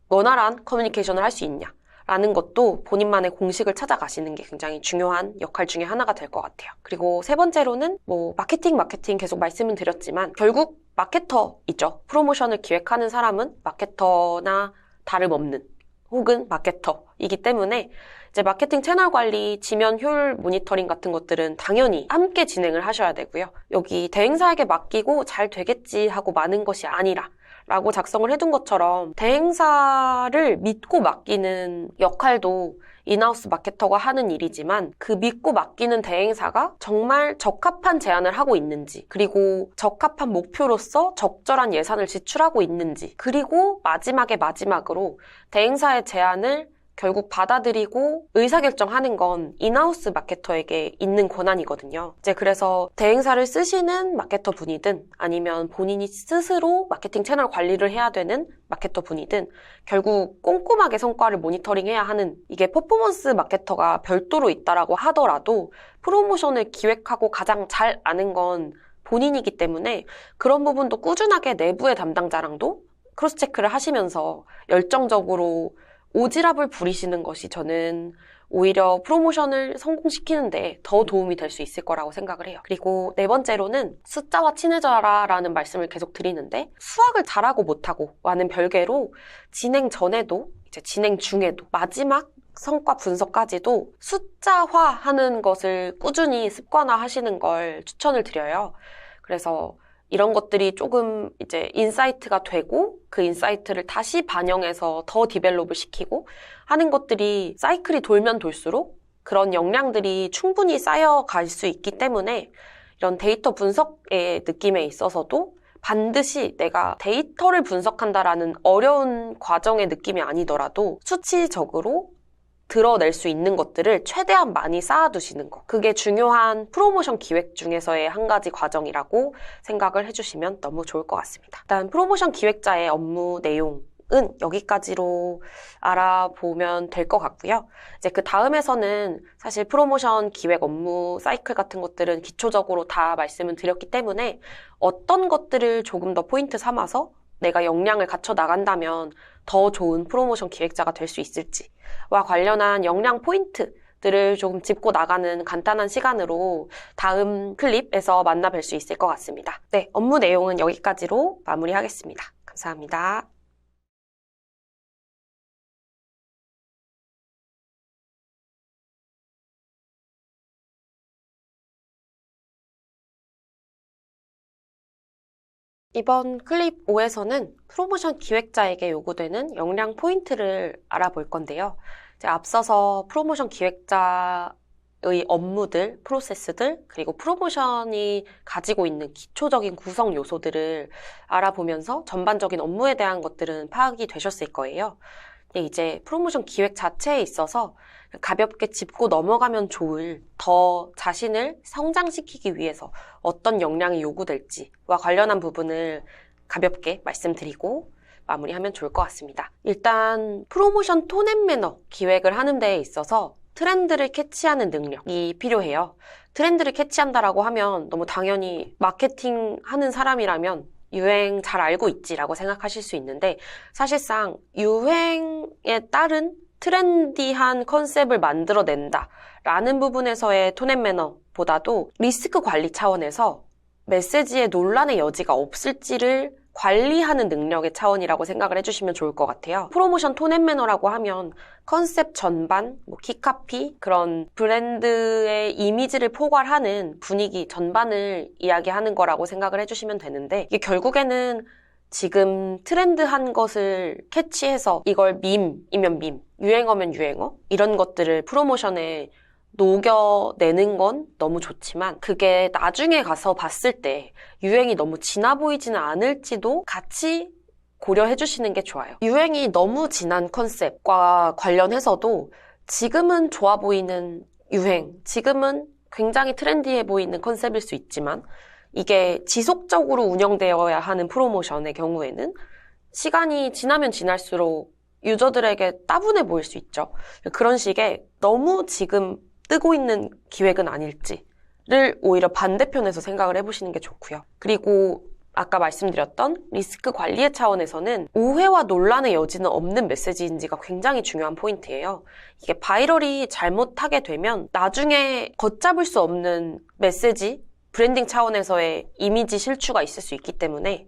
원활한 커뮤니케이션을 할 수 있냐 라는 것도 본인만의 공식을 찾아가시는 게 굉장히 중요한 역할 중에 하나가 될 것 같아요. 그리고 세 번째로는 마케팅 계속 말씀은 드렸지만 결국 마케터이죠. 프로모션을 기획하는 사람은 마케터나 다름없는 혹은 마케터이기 때문에 이제 마케팅 채널 관리, 지면 효율 모니터링 같은 것들은 당연히 함께 진행을 하셔야 되고요. 여기 대행사에게 맡기고 잘 되겠지 하고 마는 것이 아니라 라고 작성을 해둔 것처럼 대행사를 믿고 맡기는 역할도 인하우스 마케터가 하는 일이지만 그 믿고 맡기는 대행사가 정말 적합한 제안을 하고 있는지, 그리고 적합한 목표로서 적절한 예산을 지출하고 있는지, 그리고 마지막으로 대행사의 제안을 결국 받아들이고 의사결정하는 건 인하우스 마케터에게 있는 권한이거든요. 이제 그래서 대행사를 쓰시는 마케터 분이든 아니면 본인이 스스로 마케팅 채널 관리를 해야 되는 마케터 분이든 결국 꼼꼼하게 성과를 모니터링해야 하는, 이게 퍼포먼스 마케터가 별도로 있다라고 하더라도 프로모션을 기획하고 가장 잘 아는 건 본인이기 때문에 그런 부분도 꾸준하게 내부의 담당자랑도 크로스 체크를 하시면서 열정적으로 오지랖을 부리시는 것이 저는 오히려 프로모션을 성공시키는데 더 도움이 될 수 있을 거라고 생각을 해요. 그리고 네 번째로는 숫자와 친해져라 라는 말씀을 계속 드리는데, 수학을 잘하고 못하고와는 별개로 진행 전에도 이제 진행 중에도 마지막 성과 분석까지도 숫자화하는 것을 꾸준히 습관화하시는 걸 추천을 드려요. 그래서 이런 것들이 조금 이제 인사이트가 되고 그 인사이트를 다시 반영해서 더 디벨롭을 시키고 하는 것들이 사이클이 돌면 돌수록 그런 역량들이 충분히 쌓여갈 수 있기 때문에 이런 데이터 분석의 느낌에 있어서도 반드시 내가 데이터를 분석한다라는 어려운 과정의 느낌이 아니더라도 수치적으로 드러낼 수 있는 것들을 최대한 많이 쌓아두시는 거. 그게 중요한 프로모션 기획 중에서의 한 가지 과정이라고 생각을 해주시면 너무 좋을 것 같습니다. 일단 프로모션 기획자의 업무 내용은 여기까지로 알아보면 될 것 같고요. 이제 그 다음에서는 사실 프로모션 기획 업무 사이클 같은 것들은 기초적으로 다 말씀을 드렸기 때문에 어떤 것들을 조금 더 포인트 삼아서 내가 역량을 갖춰 나간다면 더 좋은 프로모션 기획자가 될 수 있을지와 관련한 역량 포인트들을 조금 짚고 나가는 간단한 시간으로 다음 클립에서 만나 뵐 수 있을 것 같습니다. 네, 업무 내용은 여기까지로 마무리하겠습니다. 감사합니다. 이번 클립 5에서는 프로모션 기획자에게 요구되는 역량 포인트를 알아볼 건데요. 이제 앞서서 프로모션 기획자의 업무들, 프로세스들, 그리고 프로모션이 가지고 있는 기초적인 구성 요소들을 알아보면서 전반적인 업무에 대한 것들은 파악이 되셨을 거예요. 근데 이제 프로모션 기획 자체에 있어서 가볍게 짚고 넘어가면 좋을 더 자신을 성장시키기 위해서 어떤 역량이 요구될지와 관련한 부분을 가볍게 말씀드리고 마무리하면 좋을 것 같습니다. 일단 프로모션 톤 앤 매너 기획을 하는 데에 있어서 트렌드를 캐치하는 능력이 필요해요. 트렌드를 캐치한다라고 하면 너무 당연히 마케팅 하는 사람이라면 유행 잘 알고 있지라고 생각하실 수 있는데, 사실상 유행에 따른 트렌디한 컨셉을 만들어낸다 라는 부분에서의 톤 앤 매너보다도 리스크 관리 차원에서 메시지에 논란의 여지가 없을지를 관리하는 능력의 차원이라고 생각을 해주시면 좋을 것 같아요. 프로모션 톤 앤 매너라고 하면 컨셉 전반, 키카피, 그런 브랜드의 이미지를 포괄하는 분위기 전반을 이야기하는 거라고 생각을 해주시면 되는데, 이게 결국에는 지금 트렌드한 것을 캐치해서 이걸 밈이면 밈, 유행어면 유행어, 이런 것들을 프로모션에 녹여내는 건 너무 좋지만 그게 나중에 가서 봤을 때 유행이 너무 지나 보이지는 않을지도 같이 고려해 주시는 게 좋아요. 유행이 너무 진한 컨셉과 관련해서도 지금은 좋아 보이는 유행, 지금은 굉장히 트렌디해 보이는 컨셉일 수 있지만 이게 지속적으로 운영되어야 하는 프로모션의 경우에는 시간이 지나면 지날수록 유저들에게 따분해 보일 수 있죠. 그런 식의 너무 지금 뜨고 있는 기획은 아닐지를 오히려 반대편에서 생각을 해보시는 게 좋고요. 그리고 아까 말씀드렸던 리스크 관리의 차원에서는 오해와 논란의 여지는 없는 메시지인지가 굉장히 중요한 포인트예요. 이게 바이럴이 잘못하게 되면 나중에 걷잡을 수 없는 메시지, 브랜딩 차원에서의 이미지 실추가 있을 수 있기 때문에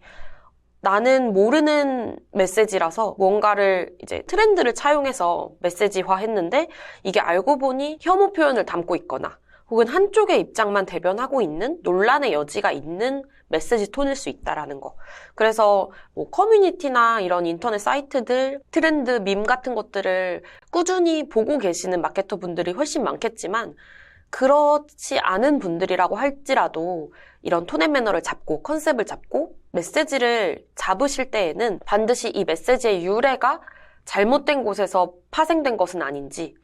나는 모르는 메시지라서 뭔가를 이제 트렌드를 차용해서 메시지화 했는데 이게 알고 보니 혐오 표현을 담고 있거나 혹은 한쪽의 입장만 대변하고 있는 논란의 여지가 있는 메시지 톤일 수 있다라는 거. 그래서 뭐 커뮤니티나 이런 인터넷 사이트들, 트렌드, 밈 같은 것들을 꾸준히 보고 계시는 마케터 분들이 훨씬 많겠지만 그렇지 않은 분들이라고 할지라도 이런 톤 앤 매너를 잡고 컨셉을 잡고 메시지를 잡으실 때에는 반드시 이 메시지의 유래가 잘못된 곳에서 파생된 것은 아닌지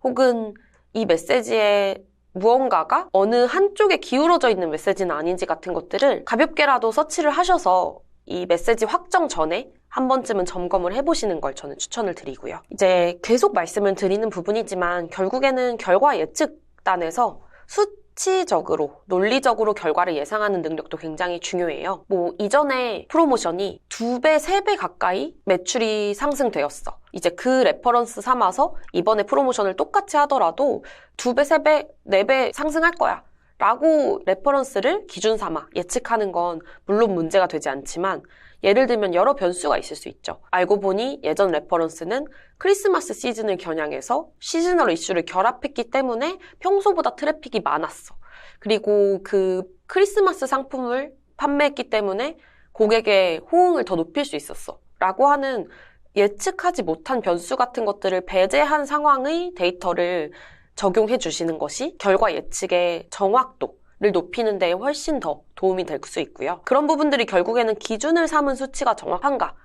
혹은 이 메시지의 무언가가 어느 한쪽에 기울어져 있는 메시지는 아닌지 같은 것들을 가볍게라도 서치를 하셔서 이 메시지 확정 전에 한 번쯤은 점검을 해보시는 걸 저는 추천을 드리고요. 이제 계속 말씀을 드리는 부분이지만 결국에는 결과 예측단에서 수치적으로, 논리적으로 결과를 예상하는 능력도 굉장히 중요해요. 뭐 이전에 프로모션이 2배, 3배 가까이 매출이 상승되었어. 이제 그 레퍼런스 삼아서 이번에 프로모션을 똑같이 하더라도 2배, 3배, 4배 상승할 거야 라고 레퍼런스를 기준 삼아 예측하는 건 물론 문제가 되지 않지만 예를 들면 여러 변수가 있을 수 있죠. 알고 보니 예전 레퍼런스는 크리스마스 시즌을 겨냥해서 시즈널 이슈를 결합했기 때문에 평소보다 트래픽이 많았어. 그리고 그 크리스마스 상품을 판매했기 때문에 고객의 호응을 더 높일 수 있었어. 라고 하는 예측하지 못한 변수 같은 것들을 배제한 상황의 데이터를 적용해 주시는 것이 결과 예측의 정확도를 높이는 데 훨씬 더 도움이 될 수 있고요. 그런 부분들이 결국에는 기준을 삼은 수치가 정확한가?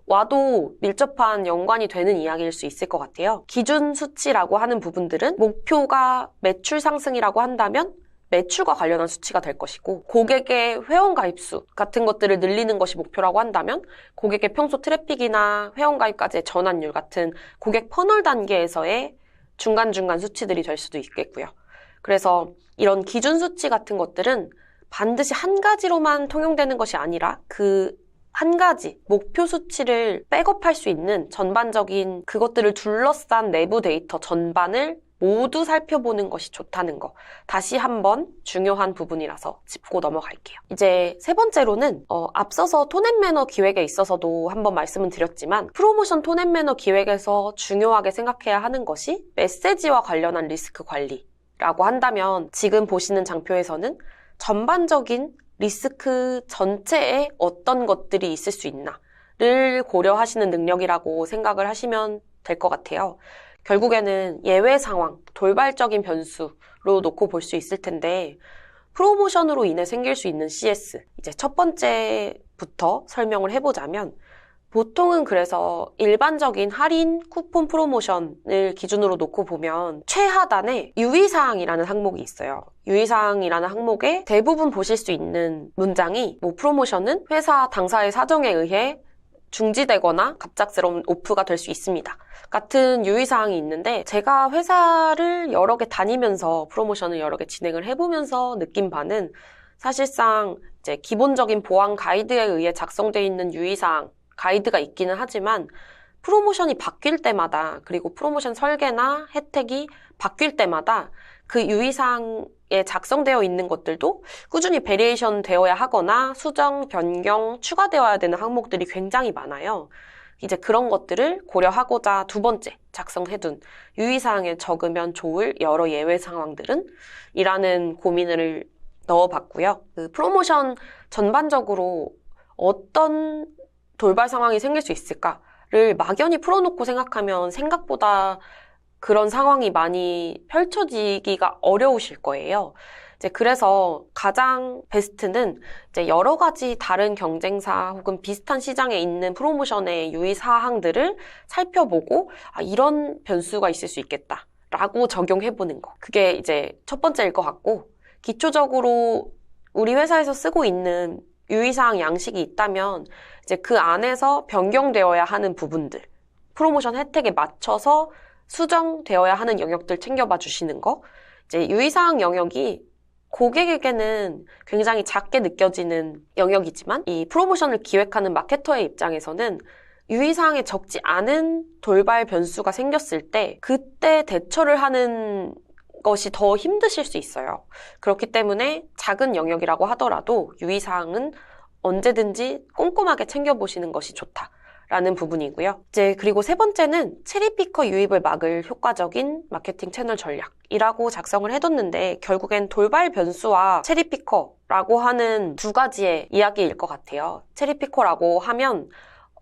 와도 밀접한 연관이 되는 이야기일 수 있을 것 같아요. 기준 수치라고 하는 부분들은 목표가 매출 상승이라고 한다면 매출과 관련한 수치가 될 것이고 고객의 회원 가입 수 같은 것들을 늘리는 것이 목표라고 한다면 고객의 평소 트래픽이나 회원 가입까지의 전환율 같은 고객 퍼널 단계에서의 중간중간 수치들이 될 수도 있겠고요. 그래서 이런 기준 수치 같은 것들은 반드시 한 가지로만 통용되는 것이 아니라 그 한 가지 목표 수치를 백업할 수 있는 전반적인 그것들을 둘러싼 내부 데이터 전반을 모두 살펴보는 것이 좋다는 거. 다시 한번 중요한 부분이라서 짚고 넘어갈게요. 이제 세 번째로는 앞서서 톤 앤 매너 기획에 있어서도 한번 말씀은 드렸지만 프로모션 톤 앤 매너 기획에서 중요하게 생각해야 하는 것이 메시지와 관련한 리스크 관리라고 한다면 지금 보시는 장표에서는 전반적인 리스크 전체에 어떤 것들이 있을 수 있나를 고려하시는 능력이라고 생각을 하시면 될 것 같아요. 결국에는 예외 상황, 돌발적인 변수로 놓고 볼 수 있을 텐데 프로모션으로 인해 생길 수 있는 CS, 이제 첫 번째부터 설명을 해보자면 보통은 그래서 일반적인 할인 쿠폰 프로모션을 기준으로 놓고 보면 최하단에 유의사항이라는 항목이 있어요. 유의사항이라는 항목에 대부분 보실 수 있는 문장이 뭐 프로모션은 회사 당사의 사정에 의해 중지되거나 갑작스러운 오프가 될 수 있습니다. 같은 유의사항이 있는데 제가 회사를 여러 개 다니면서 프로모션을 여러 개 진행을 해보면서 느낀 바는 사실상 이제 기본적인 보안 가이드에 의해 작성되어 있는 유의사항, 가이드가 있기는 하지만 프로모션이 바뀔 때마다 그리고 프로모션 설계나 혜택이 바뀔 때마다 그 유의사항에 작성되어 있는 것들도 꾸준히 베리에이션 되어야 하거나 수정, 변경, 추가되어야 되는 항목들이 굉장히 많아요. 이제 그런 것들을 고려하고자 두 번째 작성해둔 유의사항에 적으면 좋을 여러 예외 상황들은 이라는 고민을 넣어봤고요. 그 프로모션 전반적으로 어떤 돌발 상황이 생길 수 있을까를 막연히 풀어놓고 생각하면 생각보다 그런 상황이 많이 펼쳐지기가 어려우실 거예요. 이제 그래서 가장 베스트는 이제 여러 가지 다른 경쟁사 혹은 비슷한 시장에 있는 프로모션의 유의사항들을 살펴보고 이런 변수가 있을 수 있겠다라고 적용해보는 거. 그게 이제 첫 번째일 것 같고 기초적으로 우리 회사에서 쓰고 있는 유의사항 양식이 있다면 이제 그 안에서 변경되어야 하는 부분들, 프로모션 혜택에 맞춰서 수정되어야 하는 영역들 챙겨봐 주시는 거. 이제 유의사항 영역이 고객에게는 굉장히 작게 느껴지는 영역이지만 이 프로모션을 기획하는 마케터의 입장에서는 유의사항에 적지 않은 돌발 변수가 생겼을 때 그때 대처를 하는 것이 더 힘드실 수 있어요. 그렇기 때문에 작은 영역이라고 하더라도 유의사항은 언제든지 꼼꼼하게 챙겨보시는 것이 좋다라는 부분이고요. 이제 그리고 세 번째는 체리피커 유입을 막을 효과적인 마케팅 채널 전략이라고 작성을 해뒀는데 결국엔 돌발 변수와 체리피커라고 하는 두 가지의 이야기일 것 같아요. 체리피커라고 하면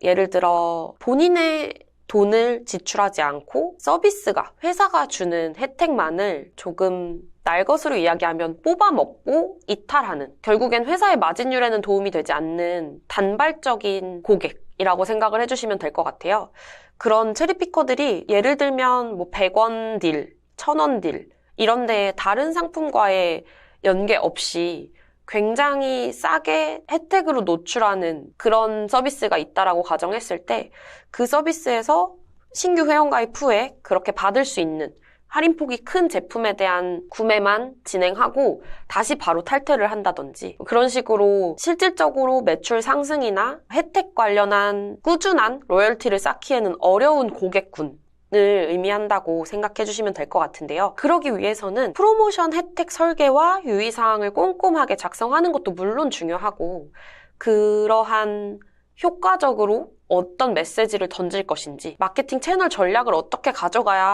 예를 들어 본인의 돈을 지출하지 않고 서비스가 회사가 주는 혜택만을 조금 날것으로 이야기하면 뽑아먹고 이탈하는, 결국엔 회사의 마진율에는 도움이 되지 않는 단발적인 고객이라고 생각을 해주시면 될 것 같아요. 그런 체리피커들이 예를 들면 뭐 100원 딜, 1000원 딜 이런 데 다른 상품과의 연계 없이 굉장히 싸게 혜택으로 노출하는 그런 서비스가 있다라고 가정했을 때 그 서비스에서 신규 회원가입 후에 그렇게 받을 수 있는 할인폭이 큰 제품에 대한 구매만 진행하고 다시 바로 탈퇴를 한다든지 그런 식으로 실질적으로 매출 상승이나 혜택 관련한 꾸준한 로열티를 쌓기에는 어려운 고객군 을 의미한다고 생각해 주시면 될 것 같은데요. 그러기 위해서는 프로모션 혜택 설계와 유의사항을 꼼꼼하게 작성하는 것도 물론 중요하고 그러한 효과적으로 어떤 메시지를 던질 것인지 마케팅 채널 전략을 어떻게 가져가야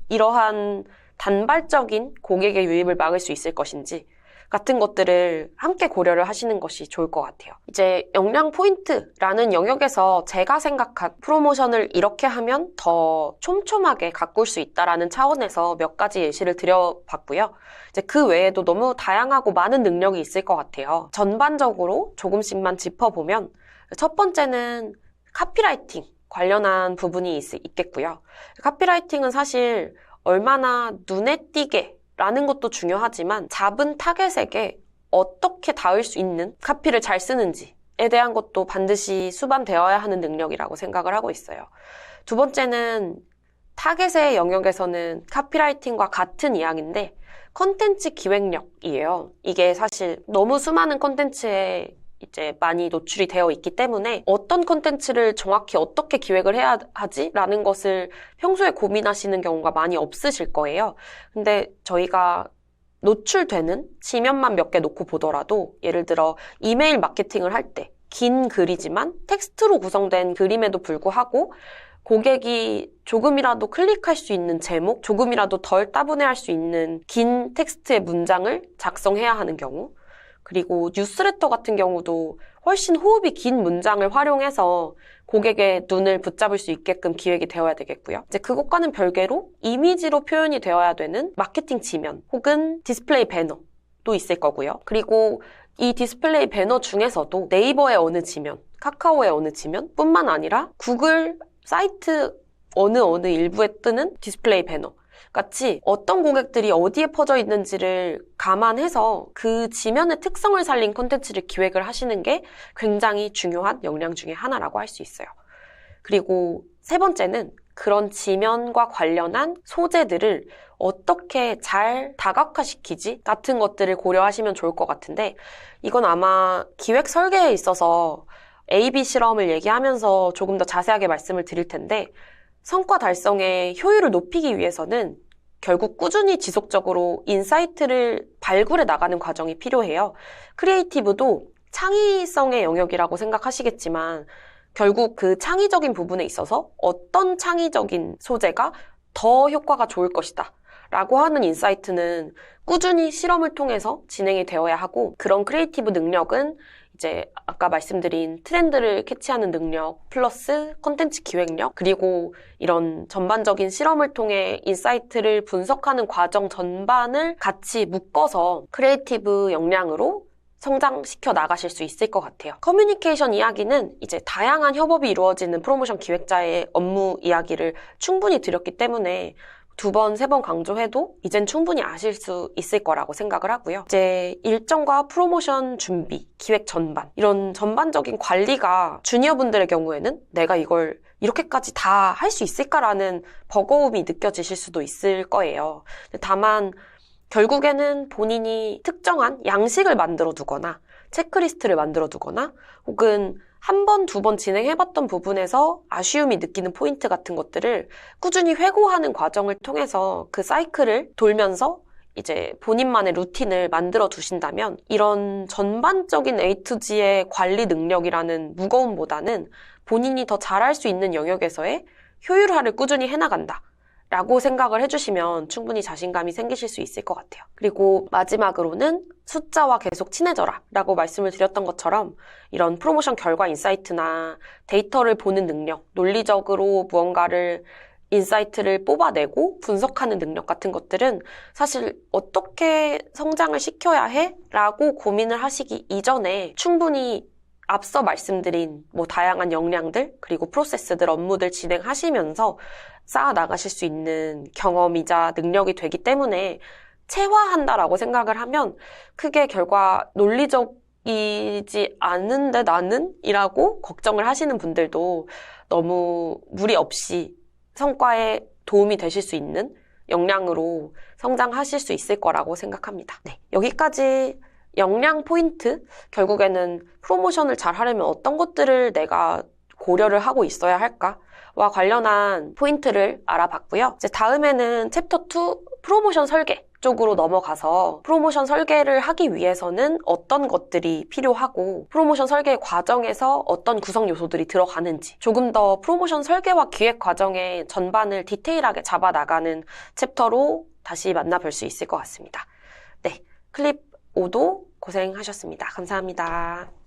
이러한 단발적인 고객의 유입을 막을 수 있을 것인지 같은 것들을 함께 고려를 하시는 것이 좋을 것 같아요. 이제 역량 포인트라는 영역에서 제가 생각한 프로모션을 이렇게 하면 더 촘촘하게 가꿀 수 있다라는 차원에서 몇 가지 예시를 드려봤고요. 이제 그 외에도 너무 다양하고 많은 능력이 있을 것 같아요. 전반적으로 조금씩만 짚어보면 첫 번째는 카피라이팅 관련한 부분이 있겠고요. 카피라이팅은 사실 얼마나 눈에 띄게 라는 것도 중요하지만 잡은 타겟에게 어떻게 닿을 수 있는 카피를 잘 쓰는지에 대한 것도 반드시 수반되어야 하는 능력이라고 생각을 하고 있어요. 두 번째는 타겟의 영역에서는 카피라이팅과 같은 이야기인데 컨텐츠 기획력이에요. 이게 사실 너무 수많은 컨텐츠에 이제 많이 노출이 되어 있기 때문에 어떤 콘텐츠를 정확히 어떻게 기획을 해야 하지? 라는 것을 평소에 고민하시는 경우가 많이 없으실 거예요. 근데 저희가 노출되는 지면만 몇 개 놓고 보더라도 예를 들어 이메일 마케팅을 할 때 긴 글이지만 텍스트로 구성된 그림에도 불구하고 고객이 조금이라도 클릭할 수 있는 제목, 조금이라도 덜 따분해할 수 있는 긴 텍스트의 문장을 작성해야 하는 경우, 그리고 뉴스레터 같은 경우도 훨씬 호흡이 긴 문장을 활용해서 고객의 눈을 붙잡을 수 있게끔 기획이 되어야 되겠고요. 이제 그것과는 별개로 이미지로 표현이 되어야 되는 마케팅 지면 혹은 디스플레이 배너도 있을 거고요. 그리고 이 디스플레이 배너 중에서도 네이버의 어느 지면, 카카오의 어느 지면 뿐만 아니라 구글 사이트 어느 일부에 뜨는 디스플레이 배너 같이 어떤 고객들이 어디에 퍼져 있는지를 감안해서 그 지면의 특성을 살린 콘텐츠를 기획을 하시는 게 굉장히 중요한 역량 중에 하나라고 할 수 있어요. 그리고 세 번째는 그런 지면과 관련한 소재들을 어떻게 잘 다각화시키지 같은 것들을 고려하시면 좋을 것 같은데 이건 아마 기획 설계에 있어서 A-B 실험을 얘기하면서 조금 더 자세하게 말씀을 드릴 텐데 성과 달성의 효율을 높이기 위해서는 결국 꾸준히 지속적으로 인사이트를 발굴해 나가는 과정이 필요해요. 크리에이티브도 창의성의 영역이라고 생각하시겠지만 결국 그 창의적인 부분에 있어서 어떤 창의적인 소재가 더 효과가 좋을 것이다 라고 하는 인사이트는 꾸준히 실험을 통해서 진행이 되어야 하고 그런 크리에이티브 능력은 이제 아까 말씀드린 트렌드를 캐치하는 능력 플러스 콘텐츠 기획력 그리고 이런 전반적인 실험을 통해 인사이트를 분석하는 과정 전반을 같이 묶어서 크리에이티브 역량으로 성장시켜 나가실 수 있을 것 같아요. 커뮤니케이션 이야기는 이제 다양한 협업이 이루어지는 프로모션 기획자의 업무 이야기를 충분히 드렸기 때문에 2번, 3번 강조해도 이젠 충분히 아실 수 있을 거라고 생각을 하고요. 이제 일정과 프로모션 준비, 기획 전반 이런 전반적인 관리가 주니어분들의 경우에는 내가 이걸 이렇게까지 다 할 수 있을까라는 버거움이 느껴지실 수도 있을 거예요. 다만 결국에는 본인이 특정한 양식을 만들어 두거나 체크리스트를 만들어 두거나 혹은 한 번, 두 번 진행해봤던 부분에서 아쉬움이 느끼는 포인트 같은 것들을 꾸준히 회고하는 과정을 통해서 그 사이클을 돌면서 이제 본인만의 루틴을 만들어 두신다면 이런 전반적인 A to G의 관리 능력이라는 무거움보다는 본인이 더 잘할 수 있는 영역에서의 효율화를 꾸준히 해나간다 라고 생각을 해주시면 충분히 자신감이 생기실 수 있을 것 같아요. 그리고 마지막으로는 숫자와 계속 친해져라 라고 말씀을 드렸던 것처럼 이런 프로모션 결과 인사이트나 데이터를 보는 능력, 논리적으로 무언가를 인사이트를 뽑아내고 분석하는 능력 같은 것들은 사실 어떻게 성장을 시켜야 해? 라고 고민을 하시기 이전에 충분히 앞서 말씀드린 다양한 역량들 그리고 프로세스들, 업무들 진행하시면서 쌓아 나가실 수 있는 경험이자 능력이 되기 때문에 체화한다라고 생각을 하면 크게 결과 논리적이지 않은데 나는? 이라고 걱정을 하시는 분들도 너무 무리 없이 성과에 도움이 되실 수 있는 역량으로 성장하실 수 있을 거라고 생각합니다. 네, 여기까지 역량 포인트, 결국에는 프로모션을 잘 하려면 어떤 것들을 내가 고려를 하고 있어야 할까와 관련한 포인트를 알아봤고요. 이제 다음에는 챕터 2 프로모션 설계 쪽으로 넘어가서 프로모션 설계를 하기 위해서는 어떤 것들이 필요하고 프로모션 설계 과정에서 어떤 구성 요소들이 들어가는지 조금 더 프로모션 설계와 기획 과정의 전반을 디테일하게 잡아나가는 챕터로 다시 만나뵐 수 있을 것 같습니다. 네, 클립 5도 고생하셨습니다. 감사합니다.